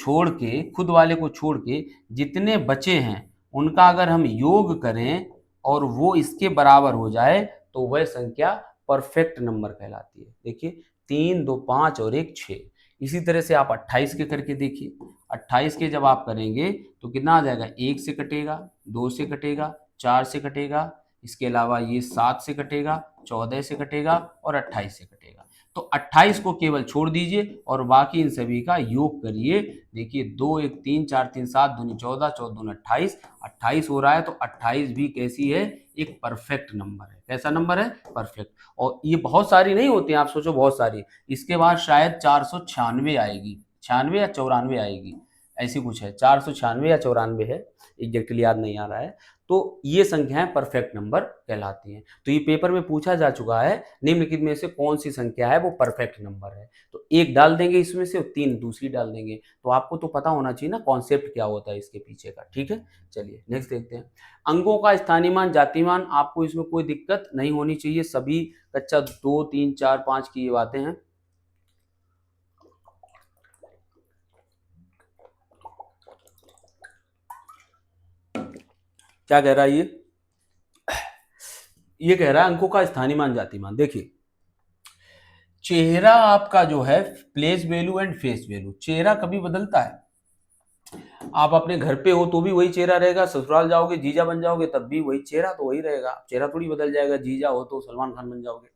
छोड़ के जितने बचे हैं उनका अगर हम योग करें और वो इसके बराबर हो जाए तो वह संख्या परफेक्ट नंबर कहलाती है। देखिए 3 2 5 और 1 6। इसी तरह से आप 28 के करके देखिए, 28 के जब आप करेंगे तो कितना आ जाएगा, 1 से कटेगा, 2 से कटेगा, 4 से कटेगा, इसके अलावा ये 7 से कटेगा, 14 से कटेगा और 28 से कटेगा। तो 28 को केवल छोड़ दीजिए और बाकी इन सभी का योग करिए। देखिए 2 1 3 4 3 7 दूनी 14, 14 दूनी 28, 28 हो रहा है, तो 28 भी कैसी है, एक परफेक्ट नंबर है। कैसा नंबर है, परफेक्ट। और ये बहुत सारी नहीं होती हैं, आप सोचो बहुत सारी, इसके बाद शायद 496 आएगी, 96 या 94 आएगी, ऐसी कुछ है, 496 या 94 है, एग्जैक्टली याद नहीं आ रहा है। तो ये संख्याएं परफेक्ट नंबर कहलाती हैं। तो ये पेपर में पूछा जा चुका है, निम्नलिखित में से कौन सी संख्या है वो परफेक्ट नंबर है, तो 1 डाल देंगे इसमें से और 3 दूसरी डाल देंगे। तो आपको तो पता होना चाहिए ना कॉन्सेप्ट क्या होता है इसके पीछे का। ठीक है, चलिए नेक्स्ट देखते हैं। अंकों का स्थानीय मान, जाति मान, आपको इसमें कोई दिक्कत नहीं होनी चाहिए, सभी कक्षा 2 3 4 5 की ये बातें हैं। क्या कह रहा है ये कह रहा है अंकों का स्थानीय मान, जाति मान। देखिए चेहरा आपका जो है place value and face value, चेहरा कभी बदलता है, आप अपने घर पे हो तो भी वही चेहरा रहेगा, ससुराल जाओगे जीजा बन जाओगे तब भी वही चेहरा तो वही रहेगा, चेहरा थोड़ी बदल जाएगा, जीजा हो तो सलमान खान बन जाओगे।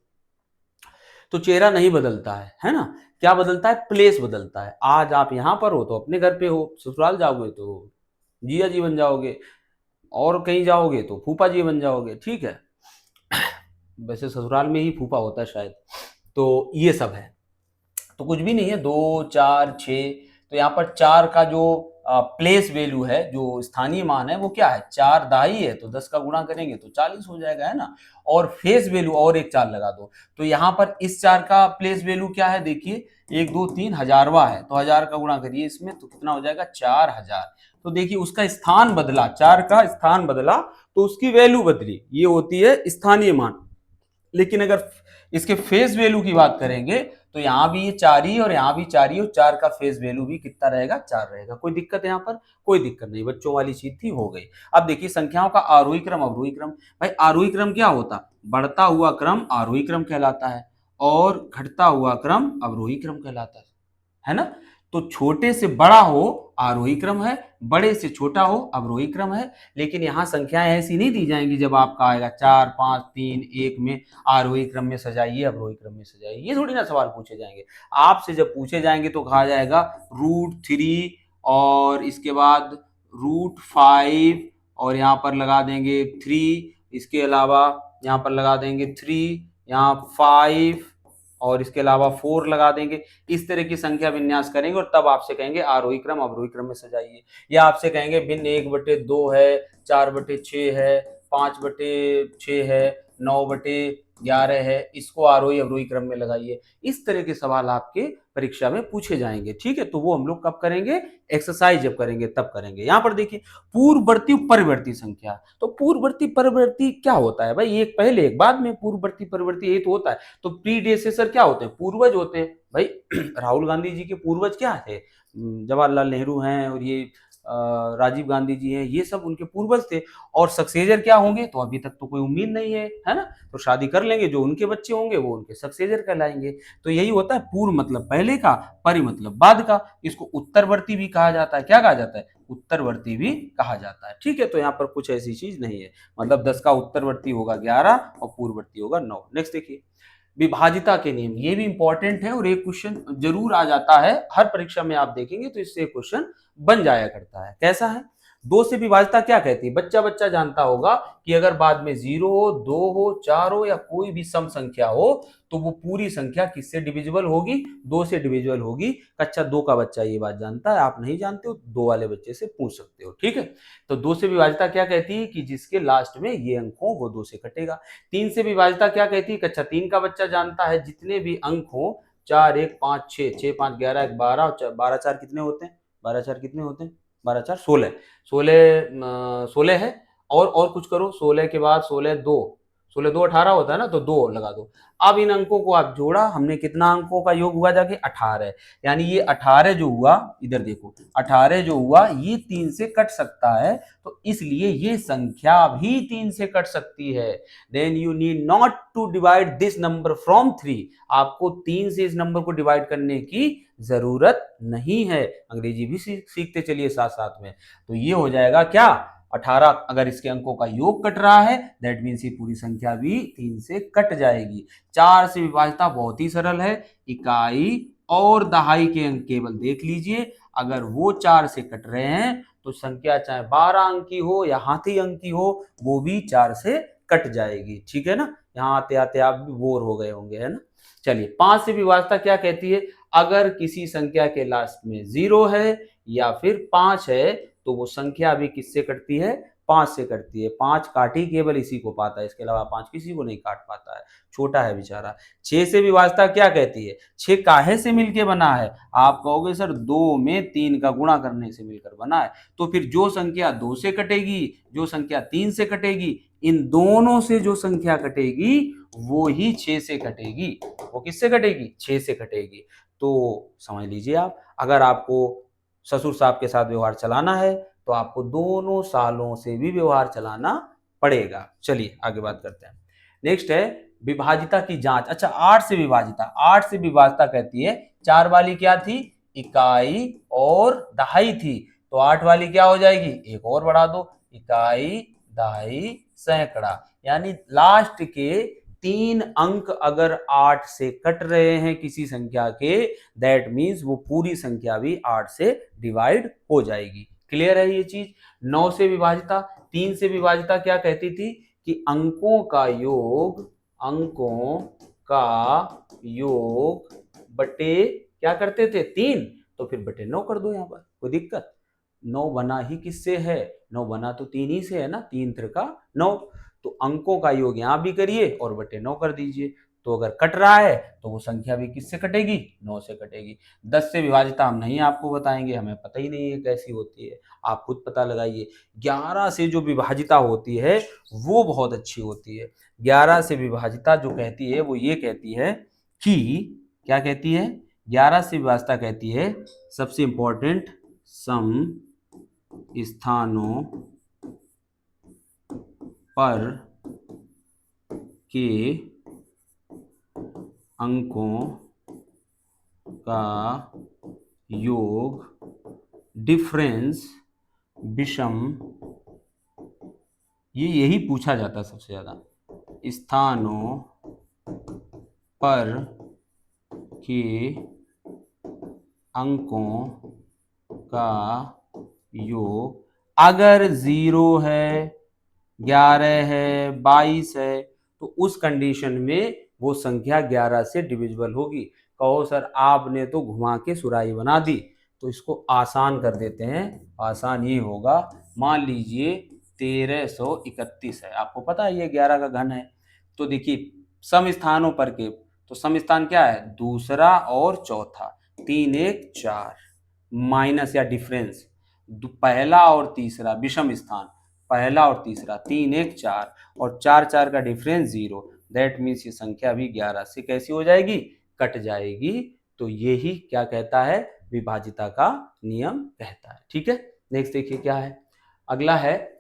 तो चेहरा नहीं बदलता है ना। क्या बदलता है, प्लेस बदलता है। आज आप यहाँ पर हो तो अपने घर पे हो, ससुराल जाओगे तो जीजा जी बन जाओगे, और कहीं जाओगे तो फूफा जी बन जाओगे। ठीक है, वैसे ससुराल में ही फूफा होता है शायद। तो ये सब है, तो कुछ भी नहीं है, 2 4 6। तो यहाँ पर 4 का जो प्लेस वैल्यू है, जो स्थानीय मान है, वो क्या है, 4 दाई है, तो 10 का गुणा करेंगे तो 40 हो जाएगा, है ना। और फेस वैल्यू और एक 4 लगा दो, तो यहाँ पर इस 4 का प्लेस वैल्यू क्या है, देखिए 1 2 3 हजारवा है, तो 1000 का गुणा करिए इसमें तो कितना हो जाएगा, 4000। तो देखिए उसका स्थान बदला, 4 का स्थान बदला तो उसकी वैल्यू बदली, ये होती है स्थानीय मान। लेकिन अगर इसके फेस वैल्यू की बात करेंगे तो यहाँ भी ये 4 ही और यहाँ भी 4 ही, और 4 का फेस वैल्यू भी कितना रहेगा, 4 रहेगा। कोई दिक्कत है यहाँ पर? कोई दिक्कत नहीं, बच्चों वाली चीज थी, हो गई। अब देखिए संख्याओं का आरोही क्रम अवरोही क्रम। भाई आरोही क्रम क्या होता? बढ़ता हुआ क्रम आरोही क्रम कहलाता है और घटता हुआ क्रम अवरोही क्रम कहलाता है ना। तो छोटे से बड़ा हो आरोही क्रम है, बड़े से छोटा हो अवरोही क्रम है। लेकिन यहाँ संख्याएं ऐसी नहीं दी जाएंगी जब आपका आएगा 4 5 3 1 में आरोही क्रम में सजाइए, अवरोही क्रम में सजाइए, ये थोड़ी ना सवाल पूछे जाएंगे। आपसे जब पूछे जाएंगे तो कहा जाएगा √3 और इसके बाद √5 और यहाँ पर लगा देंगे 3, इसके अलावा यहाँ पर लगा देंगे 3, यहाँ 5 और इसके अलावा 4 लगा देंगे। इस तरह की संख्या विन्यास करेंगे और तब आपसे कहेंगे आरोही क्रम अवरोही क्रम में सजाइए। या आपसे कहेंगे भिन्न 1/2 है, 4/6 है, 5/6 है, 9/11 है, इसको आरोही अवरोही क्रम में लगाइए। इस तरह के सवाल आपके परीक्षा में पूछे जाएंगे, ठीक है। तो वो हम लोग कब करेंगे? एक्सरसाइज जब करेंगे तब करेंगे। यहाँ पर देखिए पूर्ववर्ती परिवर्ती संख्या। तो पूर्ववर्ती परिवर्ती क्या होता है भाई? एक पहले एक बाद में पूर्ववर्ती परिवर्ती ये तो होता है। तो प्रीडेसेसर क्या होते हैं? पूर्वज होते हैं भाई। राहुल गांधी जी के पूर्वज क्या थे? जवाहरलाल नेहरू हैं और ये राजीव गांधी जी हैं, ये सब उनके पूर्वज थे। और सक्सेजर क्या होंगे? तो अभी तक तो कोई उम्मीद नहीं है ना। तो शादी कर लेंगे, जो उनके बच्चे होंगे वो उनके सक्सेजर कहलाएंगे। तो यही होता है पूर्व मतलब पहले का, परि मतलब बाद का। इसको उत्तरवर्ती भी कहा जाता है। क्या कहा जाता है? उत्तरवर्ती भी कहा जाता है, ठीक है। तो यहाँ पर कुछ ऐसी चीज नहीं है, मतलब 10 का उत्तरवर्ती होगा 11 और पूर्ववर्ती होगा 9। नेक्स्ट देखिए विभाजिता के नियम, ये भी इंपॉर्टेंट है और एक क्वेश्चन जरूर आ जाता है हर परीक्षा में, आप देखेंगे तो इससे क्वेश्चन बन जाया करता है। कैसा है? 2 से विभाजिता क्या कहती है? बच्चा बच्चा जानता होगा कि अगर बाद में 0 हो, 2 हो, 4 हो या कोई भी सम संख्या हो तो वो पूरी संख्या किससे डिविजिबल होगी? 2 से डिविजिबल होगी। कक्षा 2 का बच्चा ये बात जानता है, आप नहीं जानते हो 2 वाले बच्चे से पूछ सकते हो, ठीक है। तो 2 से विभाजिता क्या कहती है? कि जिसके लास्ट में ये अंक हो वो 2 से कटेगा। 3 से विभाजिता क्या कहती है? कक्षा 3 का बच्चा जानता है जितने भी अंक हो 4 1 5 6, 6 5 11 1 12 और 12 4 कितने होते हैं? 12 4 कितने होते हैं? 12 4 16, 16 है। और कुछ करो, 16 के बाद 16 2, 16 2 18 होता है ना, तो 2 लगा दो। अब इन अंकों को आप जोड़ा, हमने कितना अंकों का योग हुआ जाके? 18। यानी ये 18 जो हुआ, इधर देखो 18 जो हुआ ये 3 से कट सकता है, तो इसलिए ये संख्या भी 3 से कट सकती है। Then you need not to divide this number from 3। आपको 3 से इस नंबर को डिवाइड करने की जरूरत नहीं है। अंग्रेजी भी सीखते चलिए साथ साथ में। तो ये हो जाएगा क्या? 18 अगर इसके अंकों का योग कट रहा है दैट मीन्स ये पूरी संख्या भी 3 से कट जाएगी। 4 से विभाजिता बहुत ही सरल है। इकाई और दहाई के अंक केवल देख लीजिए, अगर वो 4 से कट रहे हैं तो संख्या चाहे 12 अंक की हो या हाथी अंक की हो वो भी 4 से कट जाएगी, ठीक है ना। यहाँ आते आते आप भी बोर हो गए होंगे, है ना। चलिए 5 से विभाजिता क्या कहती है? अगर किसी संख्या के लास्ट में 0 है या फिर 5 है तो वो संख्या भी किससे कटती है? 5 से कटती है। 5 काट ही केवल इसी को पाता है, इसके अलावा 5 किसी को नहीं काट पाता है, छोटा है बेचारा। 6 से विभाजिता क्या कहती है? 6 काहे से मिलके बना है? आप कहोगे सर 2 में 3 का गुणा करने से मिलकर बना है। तो फिर जो संख्या 2 से कटेगी, जो संख्या 3 से कटेगी, इन दोनों से जो संख्या कटेगी वो ही 6 से कटेगी। वो किससे कटेगी? 6 से कटेगी। तो समझ लीजिए आप, अगर आपको ससुर साहब के साथ व्यवहार चलाना है तो आपको दोनों सालों से भी व्यवहार चलाना पड़ेगा। चलिए आगे बात करते हैं। नेक्स्ट है विभाजिता की जांच। अच्छा 8 से विभाजिता, 8 से विभाजिता कहती है 4 वाली क्या थी? इकाई और दहाई थी, तो 8 वाली क्या हो जाएगी? एक और बढ़ा दो, इकाई दहाई सैकड़ा। यानी लास्ट के 3 अंक अगर 8 से कट रहे हैं किसी संख्या के दैट मीन्स वो पूरी संख्या भी 8 से डिवाइड हो जाएगी। क्लियर है ये चीज। 9 से विभाजिता, 3 से विभाजिता क्या कहती थी? कि अंकों का योग, अंकों का योग बटे क्या करते थे? 3, तो फिर बटे 9 कर दो। यहाँ पर कोई दिक्कत? 9 बना ही किससे है? 9 बना तो 3 ही से है ना, 3 त्रिका 9। तो अंकों का योग यहां भी करिए और बटे 9 कर दीजिए। तो अगर कट रहा है तो वो संख्या भी किससे कटेगी? 9 से कटेगी। 10 से विभाजिता हम नहीं आपको बताएंगे, हमें पता ही नहीं है कैसी होती है, आप खुद पता लगाइए। 11 से जो विभाजिता होती है वो बहुत अच्छी होती है। 11 से विभाजिता जो कहती है वो ये कहती है कि क्या कहती है? 11 से विभाज्यता कहती है सबसे इंपॉर्टेंट सम स्थानों पर के अंकों का योग डिफरेंस विषम, ये यही पूछा जाता है सबसे ज्यादा, स्थानों पर के अंकों का योग अगर 0 है, 11 है, 22 है तो उस कंडीशन में वो संख्या 11 से डिविजिबल होगी। कहो सर आपने तो घुमा के सुराही बना दी, तो इसको आसान कर देते हैं। आसान ये होगा, मान लीजिए 1331 है, आपको पता है ये 11 का घन है। तो देखिए सम स्थानों पर के, तो सम स्थान क्या है? दूसरा और चौथा, 3 1 4 माइनस या डिफरेंस पहला और तीसरा, विषम स्थान पहला और तीसरा, 3 1 4 और 4 4 का डिफरेंस 0। दैट मीन्स ये संख्या भी 11 से कैसी हो जाएगी? कट जाएगी। तो यही क्या कहता है? विभाजिता का नियम कहता है। ठीक है, नेक्स्ट देखिए क्या है। अगला है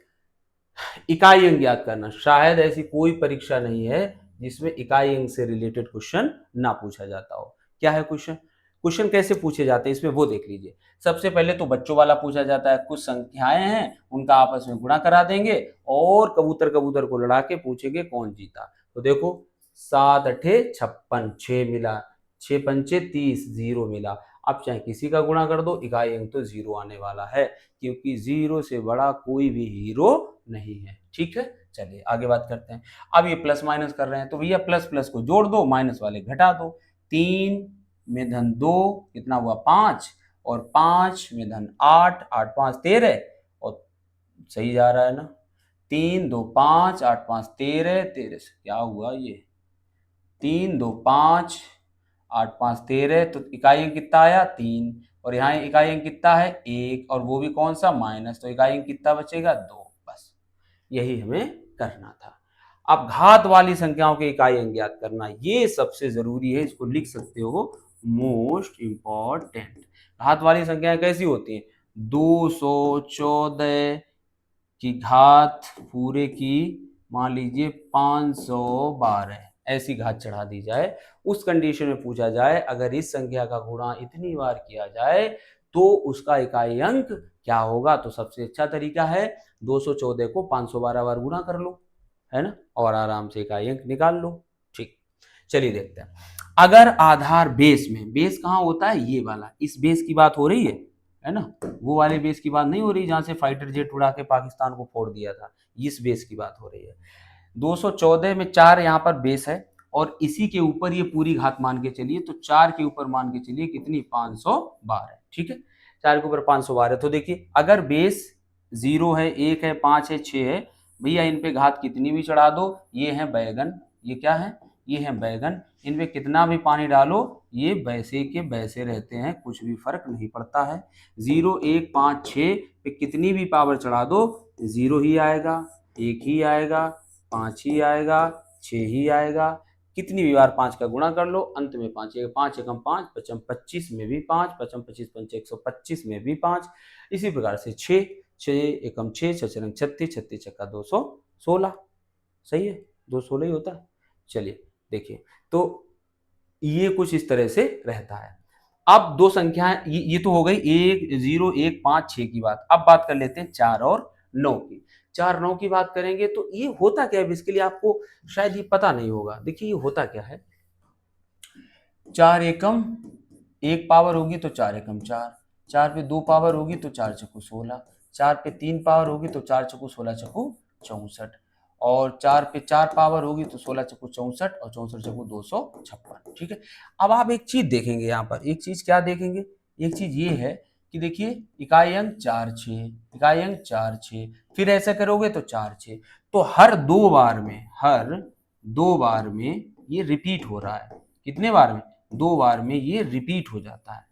इकाई अंक ज्ञात करना। शायद ऐसी कोई परीक्षा नहीं है जिसमें इकाई अंक से रिलेटेड क्वेश्चन ना पूछा जाता हो। क्या है क्वेश्चन? क्वेश्चन कैसे पूछे जाते हैं इसमें वो देख लीजिए। सबसे पहले तो बच्चों वाला पूछा जाता है, कुछ संख्याएं हैं उनका आपस में गुणा करा देंगे और कबूतर कबूतर को लड़ा के पूछेंगे कौन जीता। तो देखो 7 8 56, 6 मिला, 6 पंचे 30, 0 मिला। अब चाहे किसी का गुणा कर दो, इकाई अंक तो 0 आने वाला है, क्योंकि 0 से बड़ा कोई भी हीरो नहीं है। ठीक है, चलिए आगे बात करते हैं। अब ये प्लस माइनस कर रहे हैं तो भैया प्लस प्लस को जोड़ दो, माइनस वाले घटा दो। 3 में धन 2 कितना हुआ? 5, और 5 में धन 8, 8 5 13, और सही जा रहा है ना? 3 2 5 8 5 13, 13 से क्या हुआ? ये 3 2 5 8 5 13, तो इकाई अंक कितना आया? 3, और यहाँ इकाई अंक कितना है? 1, और वो भी कौन सा? माइनस, तो इकाई अंक कितना बचेगा? 2। बस यही हमें करना था। अब घात वाली संख्याओं के इकाई अंक ज्ञात करना, ये सबसे जरूरी है, इसको लिख सकते हो, मोस्ट इंपॉर्टेंट। घात वाली संख्याएं कैसी होती हैं? 214 की घात पूरे की मान लीजिए 512, ऐसी घात चढ़ा दी जाए। उस कंडीशन में पूछा जाए अगर इस संख्या का गुणा इतनी बार किया जाए तो उसका इकाई अंक क्या होगा? तो सबसे अच्छा तरीका है 214 को 512 बार गुणा कर लो, है ना, और आराम से इकाई अंक निकाल लो। ठीक, चलिए देखते हैं। अगर आधार बेस में, बेस कहाँ होता है? ये वाला, इस बेस की बात हो रही है ना, वो वाले बेस की बात नहीं हो रही जहां से फाइटर जेट उड़ा के पाकिस्तान को फोड़ दिया था। इस बेस की बात हो रही है। 214 में 4 यहाँ पर बेस है और इसी के ऊपर ये पूरी घात मान के चलिए, तो 4 के ऊपर मान के चलिए कितनी? 512। ठीक है, 4 के ऊपर 512। तो देखिए अगर बेस 0 है, 1 है, 5 है, 6 है, भैया इन पे घात कितनी भी चढ़ा दो, ये है बैगन, ये क्या है? ये है बैगन, इनमें कितना भी पानी डालो ये वैसे के वैसे रहते हैं, कुछ भी फर्क नहीं पड़ता है। 0 1 5 6 पे कितनी भी पावर चढ़ा दो 0 ही आएगा, 1 ही आएगा, 5 ही आएगा, 6 ही आएगा। कितनी भी बार 5 का गुणा कर लो, अंत में 5 5 एकम 5 पचम 25 में भी 5, पचम 25 पंच 125 में भी 5। इसी प्रकार से 6 6 एकम 6, 6 छंग 36, 36 छक्का 216। सही है, 216 ही होता है। चलिए देखिए, तो ये कुछ इस तरह से रहता है। अब दो संख्याएं, ये तो हो गई 1 0 1 5 6 की बात। अब बात कर लेते हैं 4 और 9 की। 4 9 की बात करेंगे तो ये होता क्या है, इसके लिए आपको शायद ये पता नहीं होगा। देखिए ये होता क्या है, 4 एकम 1 पावर होगी तो 4 एकम 4, 4 पे 2 पावर होगी तो 4 चक्कू 16, 4 पे 3 पावर होगी तो 4 चक्कू 16 चक्कू 64, और 4 पे 4 पावर होगी तो 16 चक्कू 64 और 64 चक्कू 256। ठीक है, अब आप एक चीज देखेंगे यहाँ पर, एक चीज क्या देखेंगे? एक चीज ये है कि देखिए इकाई अंक 4 6, इकाई अंक 4 6, फिर ऐसा करोगे तो 4 6, तो हर 2 बार में, हर 2 बार में ये रिपीट हो रहा है। कितने बार में? 2 बार में ये रिपीट हो जाता है,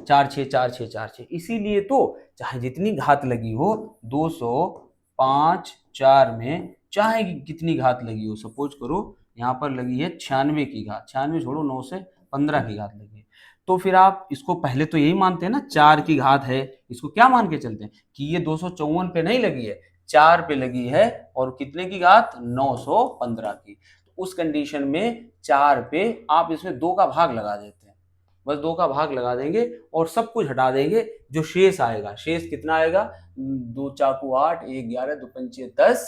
4 6 4 6 4 6। इसीलिए तो चाहे जितनी घात लगी हो, 205 4 में चाहे कितनी घात लगी हो, सपोज करो यहाँ पर लगी है 96 की घात, 96 छोड़ो 9 से 15 की घात लगी है। तो फिर आप इसको पहले तो यही मानते हैं ना 4 की घात है, इसको क्या मान के चलते हैं कि ये 254 पे नहीं लगी है, 4 पे लगी है और कितने की घात 915 की। तो उस कंडीशन में 4 पे आप इसमें 2 का भाग लगा देते हैं, बस 2 का भाग लगा देंगे और सब कुछ हटा देंगे। जो शेष आएगा, शेष कितना आएगा, 2 चाकू 8, 1 11, 2 पंचे 10,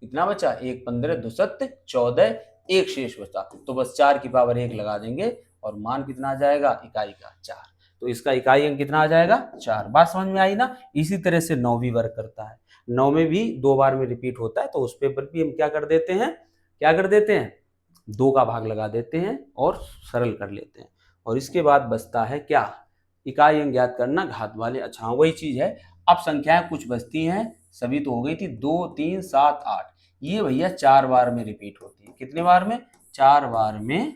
कितना बचा, 1 15, 2 7 14, एक शेष बचा। तो बस 4 की पावर 1 लगा देंगे और मान कितना आ जाएगा, इकाई का 4। तो इसका इकाई अंक कितना आ जाएगा, 4। बात समझ में आई ना। इसी तरह से 9 भी वर्क करता है। 9 में भी 2 बार में रिपीट होता है, तो उस पेपर भी हम क्या कर देते हैं, 2 का भाग लगा देते हैं और सरल कर लेते हैं। और इसके बाद बचता है क्या, इकाई अंक ज्ञात करना घात वाले। अच्छा वही चीज है। अब संख्याएं कुछ बचती हैं, सभी तो हो गई थी, 2 3 7 8, ये भैया 4 बार में रिपीट होती है। कितने बार में, 4 बार में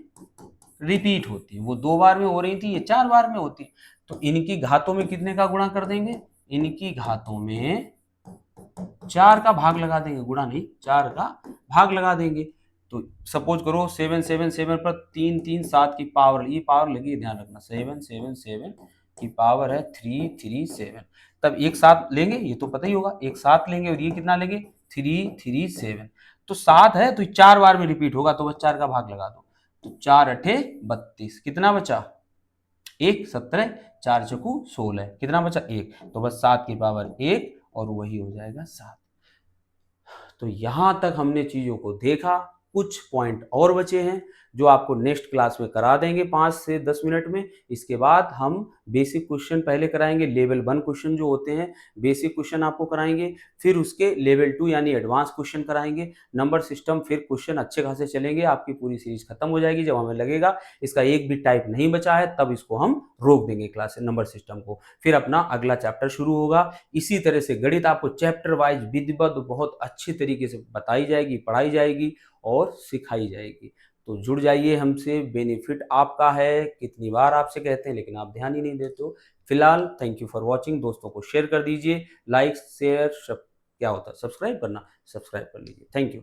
रिपीट होती है। वो 2 बार में हो रही थी, ये 4 बार में होती है। तो इनकी घातों में कितने का गुणा कर देंगे, इनकी घातों में 4 का भाग लगा देंगे, गुणा नहीं 4 का भाग लगा देंगे। तो सपोज करो 7 7 7 पर 3 3 7 की पावर, ये पावर लगी है, ध्यान रखना, 7 7 7 की पावर है 3 3 7। तब एक साथ लेंगे, ये तो पता ही होगा, एक साथ लेंगे और ये कितना लेंगे 3 3 7। तो 7 है तो 4 बार में रिपीट होगा, तो बस 4 का भाग लगा दो। तो 4 अठे 32, कितना बचा 1 17, 4 चकू 16, कितना बचा 1, तो बस 7 की पावर 1 और वही हो जाएगा 7। तो यहां तक हमने चीजों को देखा, कुछ पॉइंट और बचे हैं जो आपको नेक्स्ट क्लास में करा देंगे 5 से 10 मिनट में। इसके बाद हम बेसिक क्वेश्चन पहले कराएंगे, लेवल 1 क्वेश्चन जो होते हैं, बेसिक क्वेश्चन आपको कराएंगे, फिर उसके लेवल 2 यानी एडवांस क्वेश्चन कराएंगे, नंबर सिस्टम, फिर क्वेश्चन अच्छे खासे चलेंगे, आपकी पूरी सीरीज खत्म हो जाएगी। जब हमें लगेगा इसका एक भी टाइप नहीं बचा है, तब इसको हम रोक देंगे क्लास नंबर सिस्टम को, फिर अपना अगला चैप्टर शुरू होगा। इसी तरह से गणित आपको चैप्टर वाइज विधिवत बहुत अच्छी तरीके से बताई जाएगी, पढ़ाई जाएगी और सिखाई जाएगी। तो जुड़ जाइए हमसे, बेनिफिट आपका है। कितनी बार आपसे कहते हैं लेकिन आप ध्यान ही नहीं देते हो। फिलहाल थैंक यू फॉर वॉचिंग, दोस्तों को शेयर कर दीजिए, लाइक शेयर क्या होता है, सब्सक्राइब करना, सब्सक्राइब कर लीजिए। Thank you.